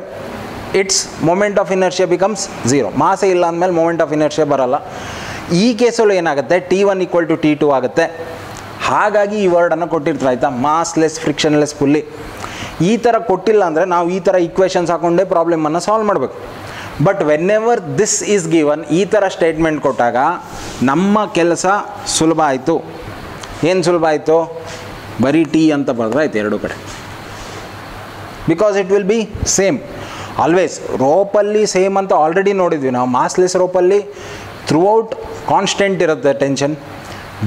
it's moment of inertia becomes 0. ಮಾಸೇ ಇಲ್ಲ ಅಂದಮೇಲೆ moment of inertia ಬರಲ್ಲ. ಈ ಕೇಸಲ್ಲೂ ಏನಾಗುತ್ತೆ, T1 equal to T2 ಆಗುತ್ತೆ. ಹಾಗಾಗಿ ಈ ವರ್ಡನ್ನು ಕೊಟ್ಟಿರ್ತಾರೆ, ಆಯಿತಾ? ಮಾಸ್ಲೆಸ್ ಫ್ರಿಕ್ಷನ್ಲೆಸ್ ಪುಲ್ಲಿ. ಈ ಥರ ಕೊಟ್ಟಿಲ್ಲ ಅಂದರೆ ನಾವು ಈ ಥರ ಈಕ್ವೇಷನ್ಸ್ ಹಾಕೊಂಡೇ ಪ್ರಾಬ್ಲಮನ್ನು ಸಾಲ್ವ್ ಮಾಡಬೇಕು. But when ever this is given, ಈ ಥರ ಸ್ಟೇಟ್ಮೆಂಟ್ ಕೊಟ್ಟಾಗ ನಮ್ಮ ಕೆಲಸ ಸುಲಭ ಆಯಿತು. ಏನು ಸುಲಭ ಆಯಿತು? ಬರೀ T ಅಂತ ಬರೆದ್ರೆ ಆಯ್ತು ಎರಡು ಕಡೆ, because it will be same always. ರೋಪಲ್ಲಿ ಸೇಮ್ ಅಂತ ಆಲ್ರೆಡಿ ನೋಡಿದ್ವಿ ನಾವು. ಮಾಸ್ಲೆಸ್ ರೋಪಲ್ಲಿ ಥ್ರೂ ಔಟ್ ಕಾನ್ಸ್ಟೆಂಟ್ ಇರುತ್ತೆ tension,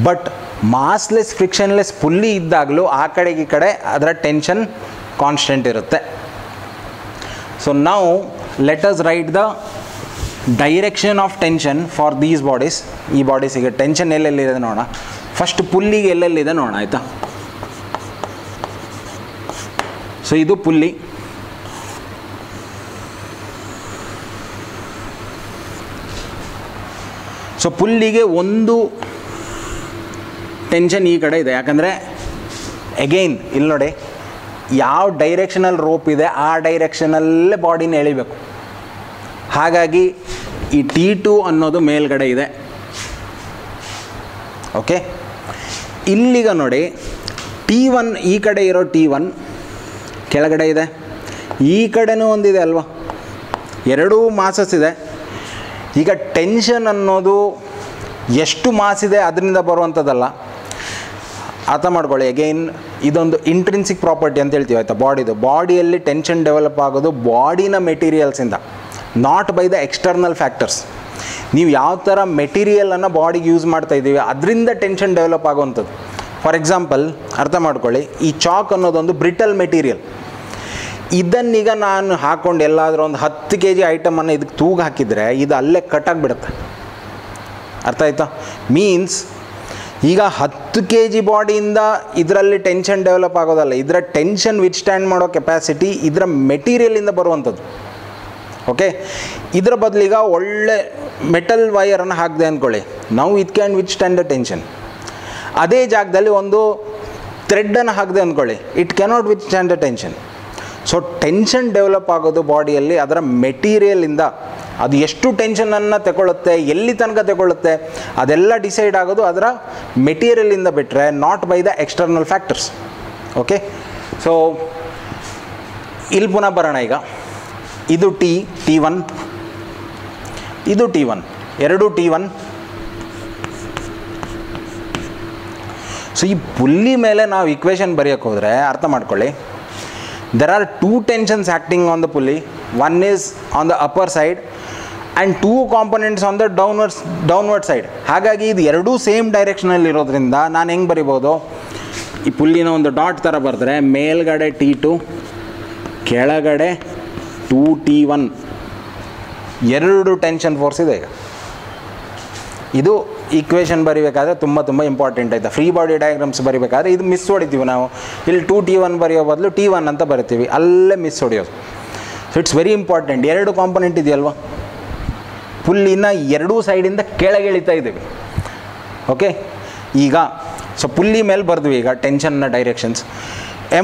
but massless frictionless pulley ಇದ್ದಾಗಲೂ ಆ ಕಡೆಗೆ ಈ ಕಡೆ ಅದರ ಟೆನ್ಷನ್ ಕಾನ್ಸ್ಟೆಂಟ್ ಇರುತ್ತೆ. ಸೊ ನಾವು let us write the direction of tension for these bodies. ಈ ಬಾಡೀಸಿಗೆ ಟೆನ್ಷನ್ ಎಲ್ಲೆಲ್ಲಿದೆ ನೋಡೋಣ. ಫಸ್ಟ್ ಪುಲ್ಲಿಗೆ ಎಲ್ಲೆಲ್ಲಿದೆ ನೋಡೋಣ, ಆಯಿತಾ? ಸೊ ಇದು ಪುಲ್ಲಿ. ಸೊ ಪುಲ್ಲಿಗೆ ಒಂದು ಟೆನ್ಷನ್ ಈ ಕಡೆ ಇದೆ, ಯಾಕಂದರೆ ಎಗೈನ್ ಇಲ್ಲಿ ನೋಡಿ, ಯಾವ ಡೈರೆಕ್ಷನಲ್ಲಿ ರೋಪ್ ಇದೆ ಆ ಡೈರೆಕ್ಷನಲ್ಲೇ ಬಾಡಿನ ಎಳಿಬೇಕು. ಹಾಗಾಗಿ ಈ T2 ಅನ್ನೋದು ಮೇಲ್ಗಡೆ ಇದೆ. ಓಕೆ. ಇಲ್ಲಿಗ ನೋಡಿ, T1 ಈ ಕಡೆ ಇರೋ T1 ಕೆಳಗಡೆ ಇದೆ, ಈ ಕಡೆನೂ ಒಂದಿದೆ ಅಲ್ವಾ, ಎರಡೂ ಮಾಸಸ್ ಇದೆ. ಈಗ ಟೆನ್ಷನ್ ಅನ್ನೋದು ಎಷ್ಟು ಮಾಸ್ ಇದೆ ಅದರಿಂದ ಬರುವಂಥದ್ದಲ್ಲ, ಅರ್ಥ ಮಾಡ್ಕೊಳ್ಳಿ. ಅಗೈನ್ ಇದೊಂದು ಇಂಟ್ರಿನ್ಸಿಕ್ ಪ್ರಾಪರ್ಟಿ ಅಂತ ಹೇಳ್ತೀವಿ ಆಯಿತಾ. ಬಾಡಿಯಲ್ಲಿ ಟೆನ್ಷನ್ ಡೆವಲಪ್ ಆಗೋದು ಬಾಡಿನ ಮೆಟೀರಿಯಲ್ಸಿಂದ, not by the external factors. ನೀವು ಯಾವ ಥರ ಮೆಟೀರಿಯಲನ್ನು ಬಾಡಿಗೆ ಯೂಸ್ ಮಾಡ್ತಾ ಇದ್ದೀವಿ ಅದರಿಂದ ಟೆನ್ಷನ್ ಡೆವಲಪ್ ಆಗುವಂಥದ್ದು. ಫಾರ್ ಎಕ್ಸಾಂಪಲ್ ಅರ್ಥ ಮಾಡ್ಕೊಳ್ಳಿ, ಈ ಚಾಕ್ ಅನ್ನೋದೊಂದು ಬ್ರಿಟಲ್ ಮೆಟೀರಿಯಲ್. ಇದನ್ನೀಗ ನಾನು ಹಾಕ್ಕೊಂಡು ಎಲ್ಲಾದರೂ ಒಂದು 10 kg ಐಟಮನ್ನು ಇದಕ್ಕೆ ತೂಗು ಹಾಕಿದರೆ ಇದು ಅಲ್ಲೇ ಕಟ್ಟಾಗಿಬಿಡುತ್ತೆ. ಅರ್ಥ ಆಯ್ತಾ? ಮೀನ್ಸ್ ಈಗ 10 kg ಬಾಡಿಯಿಂದ ಇದರಲ್ಲಿ ಟೆನ್ಷನ್ ಡೆವಲಪ್ ಆಗೋದಲ್ಲ, ಇದರ ಟೆನ್ಷನ್ ವಿತ್ ಸ್ಟ್ಯಾಂಡ್ ಮಾಡೋ ಕೆಪಾಸಿಟಿ ಇದರ ಮೆಟೀರಿಯಲಿಂದ ಬರುವಂಥದ್ದು. ಓಕೆ, ಇದರ ಬದಲಿಗ ಒಳ್ಳೆ ಮೆಟಲ್ ವೈರನ್ನು ಹಾಕಿದೆ ಅಂದ್ಕೊಳ್ಳಿ, ನಾವು it can with stand the tension. ಅದೇ ಜಾಗದಲ್ಲಿ ಒಂದು ಥ್ರೆಡ್ಡನ್ನು ಹಾಕಿದೆ ಅಂದ್ಕೊಳ್ಳಿ, it cannot with stand the tension. So tension develop ಆಗೋದು ಬಾಡಿಯಲ್ಲಿ ಅದರ ಮೆಟೀರಿಯಲಿಂದ. ಅದು ಎಷ್ಟು ಟೆನ್ಷನನ್ನು ತಗೊಳ್ಳುತ್ತೆ, ಎಲ್ಲಿ ತನಕ ತಗೊಳ್ಳುತ್ತೆ, ಅದೆಲ್ಲ ಡಿಸೈಡ್ ಆಗೋದು ಅದರ ಮೆಟೀರಿಯಲಿಂದ ಬಿಟ್ಟರೆ not by the external factors. Okay, so ಇಲ್ಲಿ ಪುನಃ ಬರೋಣ. ಈಗ ಇದು T1, ಇದು T1, ಎರಡು T1. ಸೊ ಈ ಪುಲ್ಲಿ ಮೇಲೆ ನಾವು ಇಕ್ವೇಷನ್ ಬರೆಯೋಕ್ಕೆ ಹೋದರೆ ಅರ್ಥ ಮಾಡ್ಕೊಳ್ಳಿ, there are two tensions acting on the pulley. One is on the upper side and two components on the downward side. ಹಾಗಾಗಿ ಇದು ಎರಡೂ ಸೇಮ್ ಡೈರೆಕ್ಷನಲ್ಲಿ ಇರೋದ್ರಿಂದ ನಾನು ಹೆಂಗೆ ಬರಿಬೋದು, ಈ ಪುಲ್ಲಿನ ಒಂದು ಡಾಟ್ ಥರ ಬರೆದ್ರೆ ಮೇಲ್ಗಡೆ T2, ಕೆಳಗಡೆ 2T1, ಎರಡು ಟೆನ್ಷನ್ ಫೋರ್ಸ್ ಇದೆ. ಈಗ ಇದು ಈಕ್ವೇಷನ್ ಬರಿಬೇಕಾದ್ರೆ ತುಂಬ ಇಂಪಾರ್ಟೆಂಟ್ ಆಯಿತಾ. ಫ್ರೀ ಬಾಡಿ ಡಯಾಗ್ರಾಮ್ಸ್ ಬರಿಬೇಕಾದ್ರೆ ಇದು ಮಿಸ್ ಹೊಡಿತೀವಿ ನಾವು. ಇಲ್ಲಿ 2T1 ಬರೆಯೋ ಬದಲು T1 ಅಂತ ಬರಿತೀವಿ, ಅಲ್ಲೇ ಮಿಸ್ ಹೊಡೆಯೋದು. So it's very important. ಎರಡು ಕಾಂಪೊನೆಂಟ್ ಇದೆಯಲ್ವ, ಪುಲ್ಲಿನ ಎರಡೂ ಸೈಡಿಂದ ಕೆಳಗೆ ಇಳಿತಾ ಇದ್ದೀವಿ. ಓಕೆ, ಈಗ ಸೊ ಪುಲ್ಲಿ ಮೇಲೆ ಬರೆದ್ವಿ ಈಗ ಟೆನ್ಷನ್ನ ಡೈರೆಕ್ಷನ್ಸ್.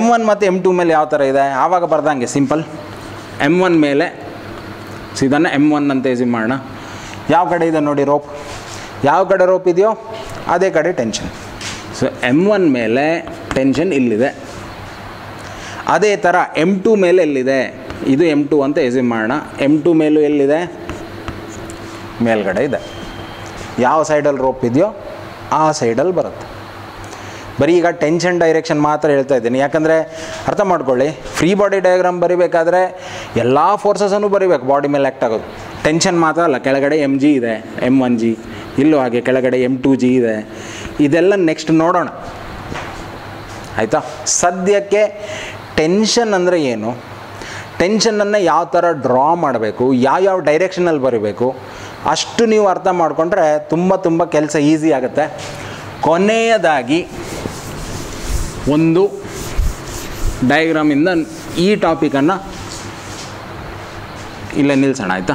M1 ಮತ್ತು M2 ಮೇಲೆ ಯಾವ ಥರ ಇದೆ ಆವಾಗ ಬರ್ದಂಗೆ ಸಿಂಪಲ್. M1 ಮೇಲೆ ಸೊ ಇದನ್ನು M1 ಅಂತ ಎಸ್ಯೂಮ್ ಮಾಡೋಣ. ಯಾವ ಕಡೆ ಇದೆ ನೋಡಿ ರೋಪ್, ಯಾವ ಕಡೆ ರೋಪ್ ಇದೆಯೋ ಅದೇ ಕಡೆ ಟೆನ್ಷನ್. ಸೊ M1 ಮೇಲೆ ಟೆನ್ಷನ್ ಇಲ್ಲಿದೆ. ಅದೇ ಥರ M2 ಮೇಲೆ ಎಲ್ಲಿದೆ, ಇದು M2 ಅಂತ ಎಸ್ಯೂಮ್ ಮಾಡೋಣ. M2 ಮೇಲೂ ಎಲ್ಲಿದೆ, ಮೇಲ್ಗಡೆ ಇದೆ. ಯಾವ ಸೈಡಲ್ಲಿ ರೋಪ್ ಇದೆಯೋ ಆ ಸೈಡಲ್ಲಿ ಬರುತ್ತೆ. ಬರೀ ಈಗ ಟೆನ್ಷನ್ ಡೈರೆಕ್ಷನ್ ಮಾತ್ರ ಹೇಳ್ತಾ ಇದ್ದೀನಿ, ಯಾಕಂದರೆ ಅರ್ಥ ಮಾಡ್ಕೊಳ್ಳಿ, ಫ್ರೀ ಬಾಡಿ ಡಯಾಗ್ರಾಮ್ ಬರಿಬೇಕಾದ್ರೆ ಎಲ್ಲ ಫೋರ್ಸಸನ್ನು ಬರಿಬೇಕು ಬಾಡಿ ಮೇಲೆ ಆ್ಯಕ್ಟ್ ಆಗೋದು. ಟೆನ್ಷನ್ ಮಾತ್ರ ಅಲ್ಲ, ಕೆಳಗಡೆ mg ಇದೆ, M1g, ಇಲ್ಲೂ ಹಾಗೆ ಕೆಳಗಡೆ M2g ಇದೆ. ಇದೆಲ್ಲ ನೆಕ್ಸ್ಟ್ ನೋಡೋಣ ಆಯಿತಾ. ಸದ್ಯಕ್ಕೆ ಟೆನ್ಷನ್ ಅಂದರೆ ಏನು, ಟೆನ್ಷನನ್ನು ಯಾವ ಥರ ಡ್ರಾ ಮಾಡಬೇಕು, ಯಾವ ಡೈರೆಕ್ಷನಲ್ಲಿ ಬರೀಬೇಕು ಅಷ್ಟು ನೀವು ಅರ್ಥ ಮಾಡಿಕೊಂಡ್ರೆ ತುಂಬ ಕೆಲಸ ಈಸಿ ಆಗುತ್ತೆ. ಕೊನೆಯದಾಗಿ ಒಂದು ಡಯಾಗ್ರಾಮಿಂದ ಈ ಟಾಪಿಕನ್ನು ಇಲ್ಲೇ ನಿಲ್ಲಿಸೋಣ ಆಯಿತಾ.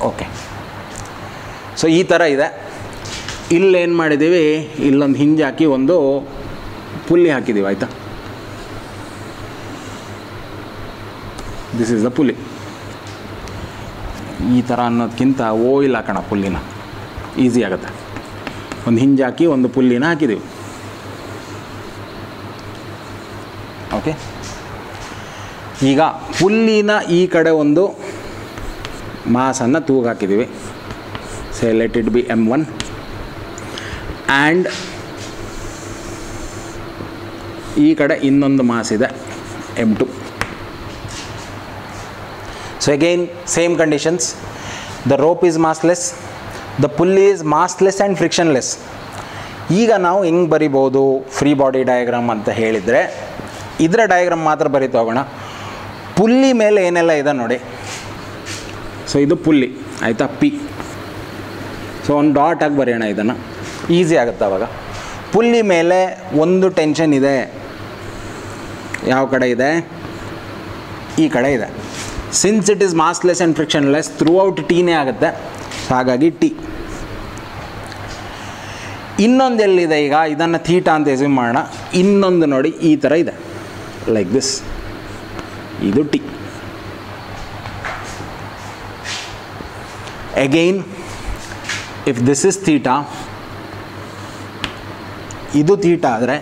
ಓಕೆ, ಸೊ ಈ ಥರ ಇದೆ. ಇಲ್ಲೇನು ಮಾಡಿದ್ದೀವಿ, ಇಲ್ಲೊಂದು ಹಿಂಜ್ ಹಾಕಿ ಒಂದು ಪುಲ್ಲಿ ಹಾಕಿದ್ದೀವಿ ಆಯಿತಾ. This is the pulley. ಈ ಥರ ಅನ್ನೋದಕ್ಕಿಂತ ಓಯಿಲ್ ಹಾಕೋಣ ಪುಲ್ಲಿನ, ಈಸಿ ಆಗುತ್ತೆ. ಒಂದು ಹಿಂಜ್ ಹಾಕಿ ಒಂದು ಪುಲ್ಲಿನ ಹಾಕಿದ್ದೀವಿ. ಓಕೆ, ಈಗ ಪುಲ್ಲಿನ ಈ ಕಡೆ ಒಂದು ಮಾಸನ್ನು ತೂಗು ಹಾಕಿದ್ದೀವಿ. Say let it be M1 and ಈ ಕಡೆ ಇನ್ನೊಂದು ಮಾಸ್ ಇದೆ M2. So again same conditions, the rope is massless, the pulley is massless and frictionless. ಈಗ ನಾವು ಹೆಂಗೆ ಬರಿಬೋದು ಫ್ರೀ ಬಾಡಿ ಡಯಾಗ್ರಾಮ್ ಅಂತ ಹೇಳಿದರೆ, ಇದರ ಡಯಾಗ್ರಾಮ್ ಮಾತ್ರ ಬರೀತಾ ಹೋಗೋಣ. ಪುಲ್ಲಿ ಮೇಲೆ ಏನೆಲ್ಲ ಇದೆ ನೋಡಿ. ಸೊ ಇದು ಪುಲ್ಲಿ ಆಯಿತಾ, P. ಸೊ ಒಂದು ಡಾಟ್ ಆಗಿ ಬರೆಯೋಣ, ಇದನ್ನು ಈಸಿ ಆಗುತ್ತೆ ಆವಾಗ. ಪುಲ್ಲಿ ಮೇಲೆ ಒಂದು ಟೆನ್ಷನ್ ಇದೆ, ಯಾವ ಕಡೆ ಇದೆ, ಈ ಕಡೆ ಇದೆ. Since it is massless and frictionless throughout Tನೇ ಆಗುತ್ತೆ, ಹಾಗಾಗಿ T. ಇನ್ನೊಂದು ಎಲ್ಲಿದೆ ಈಗ, ಇದನ್ನು ಥೀಟಾ ಅಂತ ಎಸ್ಯೂಮ್ ಮಾಡೋಣ. ಇನ್ನೊಂದು ನೋಡಿ ಈ ಥರ ಇದೆ, ಲೈಕ್ ದಿಸ್, ಇದು T. Again if this is theta, ಇದು ಥೀಟಾ ಆದರೆ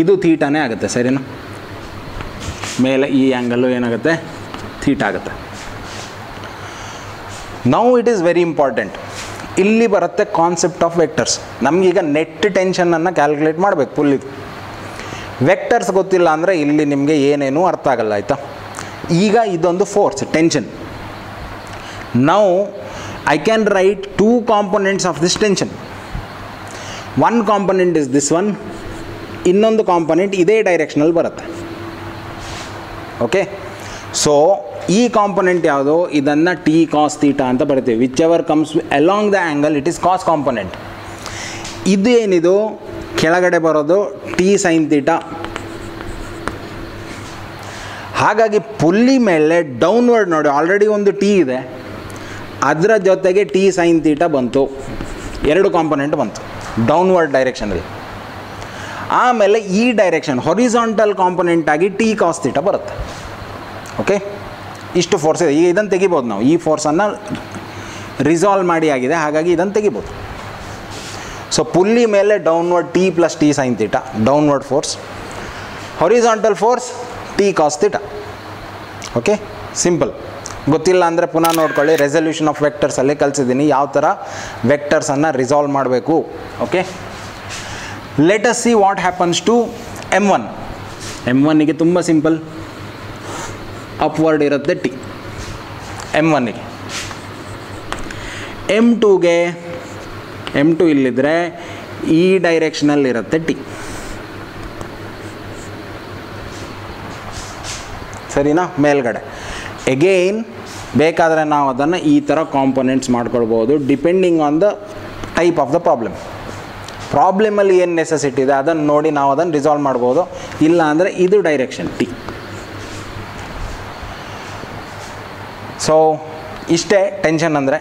ಇದು ಥೀಟಾನೇ ಆಗುತ್ತೆ, ಸರಿನಾ. ಮೇಲೆ ಈ ಆ್ಯಂಗಲ್ಲು ಏನಾಗುತ್ತೆ, ಥೀಟಾ ಆಗುತ್ತೆ. Now it is very important. ಇಲ್ಲಿ ಬರುತ್ತೆ ಕಾನ್ಸೆಪ್ಟ್ ಆಫ್ ವೆಕ್ಟರ್ಸ್. ನಮಗೀಗ ನೆಟ್ ಟೆನ್ಷನನ್ನು ಕ್ಯಾಲ್ಕುಲೇಟ್ ಮಾಡಬೇಕು ಪುಲ್ಲಿದು. ವೆಕ್ಟರ್ಸ್ ಗೊತ್ತಿಲ್ಲ ಅಂದರೆ ಇಲ್ಲಿ ನಿಮಗೆ ಏನೇನೂ ಅರ್ಥ ಆಗಲ್ಲ, ಆಯಿತಾ. ಈಗ ಇದೊಂದು force tension. Now I can write 2 components of this tension. One component is this one, ಇನ್ನೊಂದು ಕಾಂಪೊನೆಂಟ್ ಇದೇ ಡೈರೆಕ್ಷನಲ್ಲಿ ಬರುತ್ತೆ. ಓಕೆ, ಸೊ ಈ ಕಾಂಪೊನೆಂಟ್ ಯಾವುದು, ಇದನ್ನು ಟಿ ಕಾಸ್ ಥೀಟಾ ಅಂತ ಬರಿತೀವಿ. Whichever comes along the angle it is cos component. ಇದು ಏನಿದು ಕೆಳಗಡೆ ಬರೋದು ಟಿ ಸೈನ್ ಥೀಟಾ. ಹಾಗಾಗಿ ಪುಲ್ಲಿ ಮೇಲೆ ಡೌನ್ವರ್ಡ್ ನೋಡಿ, ಆಲ್ರೆಡಿ ಒಂದು ಟಿ ಇದೆ, ಅದರ ಜೊತೆಗೆ ಟಿ ಸೈನ್ ಥೀಟಾ ಬಂತು, 2 ಕಾಂಪೊನೆಂಟ್ ಬಂತು ಡೌನ್ವರ್ಡ್ ಡೈರೆಕ್ಷನಲ್ಲಿ. ಆಮೇಲೆ ಈ ಡೈರೆಕ್ಷನ್ ಹೊರಿಸಾಂಟಲ್ ಕಾಂಪೊನೆಂಟ್ ಆಗಿ ಟಿ ಕಾಸ್ ಥೀಟಾ ಬರುತ್ತೆ. ಓಕೆ, ಇಷ್ಟು ಫೋರ್ಸ್ ಇದೆ. ಈಗ ಇದನ್ನು ತೆಗಿಬೋದು ನಾವು, ಈ ಫೋರ್ಸನ್ನು ರಿಸಾಲ್ವ್ ಮಾಡಿ ಆಗಿದೆ, ಹಾಗಾಗಿ ಇದನ್ನು ತೆಗಿಬೋದು. ಸೊ ಪುಲ್ಲಿ ಮೇಲೆ downward T plus T sine theta downward force, horizontal force T cos theta. Okay, simple. ಗೊತ್ತಿಲ್ಲ ಅಂದರೆ ಪುನಃ ನೋಡ್ಕೊಳ್ಳಿ, ರೆಸಲ್ಯೂಷನ್ ಆಫ್ ವೆಕ್ಟರ್ಸಲ್ಲಿ ಕಲಿಸಿದ್ದೀನಿ ಯಾವ ಥರ ವೆಕ್ಟರ್ಸನ್ನು ರಿಸಾಲ್ವ್ ಮಾಡಬೇಕು. Okay, let us see what happens to M1. M1ಗೆ ತುಂಬ ಸಿಂಪಲ್, ಅಪ್ವರ್ಡ್ ಇರುತ್ತೆ ಟಿ M1ಗೆ. M2ಗೆ M2 ಇಲ್ಲಿದ್ದರೆ ಈ ಡೈರೆಕ್ಷನಲ್ಲಿರುತ್ತೆ ಟಿ. ಸರಿನಾ, ಮೇಲ್ಗಡೆ. ಎಗೇನ್ ಬೇಕಾದರೆ ನಾವು ಅದನ್ನು ಈ ಥರ ಕಾಂಪೊನೆಂಟ್ಸ್ ಮಾಡ್ಕೊಳ್ಬೋದು, depending on the type of the problem. ಪ್ರಾಬ್ಲಮಲ್ಲಿ ಏನು ನೆಸೆಸಿಟಿ ಇದೆ ಅದನ್ನು ನೋಡಿ ನಾವು ಅದನ್ನು ರಿಸಾಲ್ವ್ ಮಾಡ್ಬೋದು. ಇಲ್ಲ ಅಂದರೆ ಇದು ಡೈರೆಕ್ಷನ್ ಟಿ. ಸೊ ಇಷ್ಟೇ ಟೆನ್ಷನ್ ಅಂದರೆ.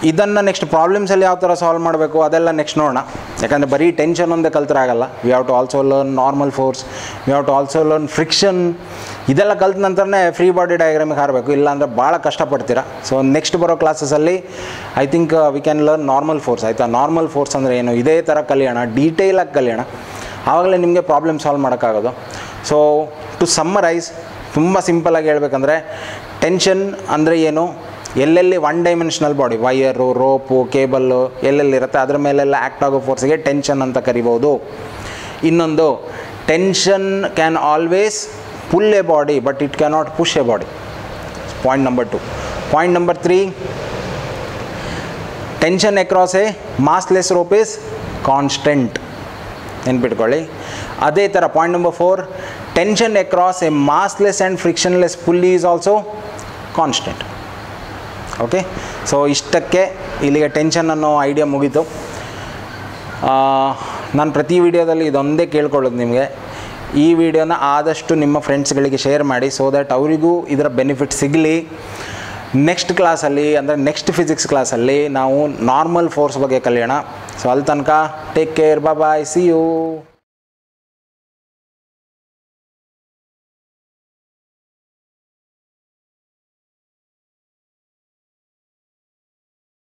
ಇದನ್ನು ನೆಕ್ಸ್ಟ್ ಪ್ರಾಬ್ಲಮ್ಸಲ್ಲಿ ಯಾವ ಥರ ಸಾಲ್ವ್ ಮಾಡಬೇಕು ಅದೆಲ್ಲ ನೆಕ್ಸ್ಟ್ ನೋಡೋಣ. ಯಾಕಂದರೆ ಬರೀ ಟೆನ್ಷನ್ ಒಂದೇ ಕಲ್ತ್ರೆ ಆಗಲ್ಲ. We have to also learn normal force, we have to also learn friction. ಇದೆಲ್ಲ ಕಲ್ತ ನಂತರನೇ ಫ್ರೀ ಬಾಡಿ ಡಯಾಗ್ರಾಮಿಗೆ ಹಾರಬೇಕು, ಇಲ್ಲಾಂದರೆ ಭಾಳ ಕಷ್ಟಪಡ್ತೀರಾ. ಸೊ ನೆಕ್ಸ್ಟ್ ಬರೋ ಕ್ಲಾಸಸಲ್ಲಿ I think we can learn normal force, ಆಯಿತಾ. ನಾರ್ಮಲ್ ಫೋರ್ಸ್ ಅಂದರೆ ಏನು, ಇದೇ ಥರ ಕಲಿಯೋಣ, ಡೀಟೇಲಾಗಿ ಕಲಿಯೋಣ, ಆವಾಗಲೇ ನಿಮಗೆ ಪ್ರಾಬ್ಲಮ್ ಸಾಲ್ವ್ ಮಾಡೋಕ್ಕಾಗೋದು. ಸೊ ಟು ಸಮ್ಮರೈಸ್, ತುಂಬ ಸಿಂಪಲಾಗಿ ಹೇಳ್ಬೇಕಂದ್ರೆ ಟೆನ್ಷನ್ ಅಂದರೆ ಏನು, ಎಲ್ಲೆಲ್ಲಿ 1 dimensional body, wire, rope, cable ಎಲ್ಲೆಲ್ಲಿರುತ್ತೆ ಅದರ ಮೇಲೆಲ್ಲ ಆ್ಯಕ್ಟ್ ಆಗೋ ಫೋರ್ಸಿಗೆ ಟೆನ್ಷನ್ ಅಂತ ಕರಿಬೋದು. ಇನ್ನೊಂದು, tension can always pull a body but it cannot push a body. Point number 2. Point number 3, tension across a massless rope is constant. ನೆನ್ಪಿಟ್ಕೊಳ್ಳಿ. ಅದೇ ಥರ point number 4, tension across a massless and frictionless pulley is also constant. Okay, so ಇಷ್ಟಕ್ಕೆ ಇಲ್ಲಿಗೆ tension ಅನ್ನೋ idea ಮುಗೀತು. ನಾನು ಪ್ರತಿ ವಿಡಿಯೋದಲ್ಲಿ ಇದೊಂದೇ ಕೇಳ್ಕೊಳ್ಳೋದು ನಿಮಗೆ, ಈ ವಿಡಿಯೋನ ಆದಷ್ಟು ನಿಮ್ಮ ಫ್ರೆಂಡ್ಸ್ಗಳಿಗೆ ಶೇರ್ ಮಾಡಿ, ಸೊ ದ್ಯಾಟ್ ಅವರಿಗೂ ಇದರ ಬೆನಿಫಿಟ್ ಸಿಗಲಿ. ನೆಕ್ಸ್ಟ್ ಕ್ಲಾಸಲ್ಲಿ ಅಂದರೆ ನೆಕ್ಸ್ಟ್ ಫಿಸಿಕ್ಸ್ ಕ್ಲಾಸಲ್ಲಿ ನಾವು ನಾರ್ಮಲ್ ಫೋರ್ಸ್ ಬಗ್ಗೆ ಕಲಿಯೋಣ. ಸೊ ಅಲ್ಲಿ ತನಕ take care, bye, see you.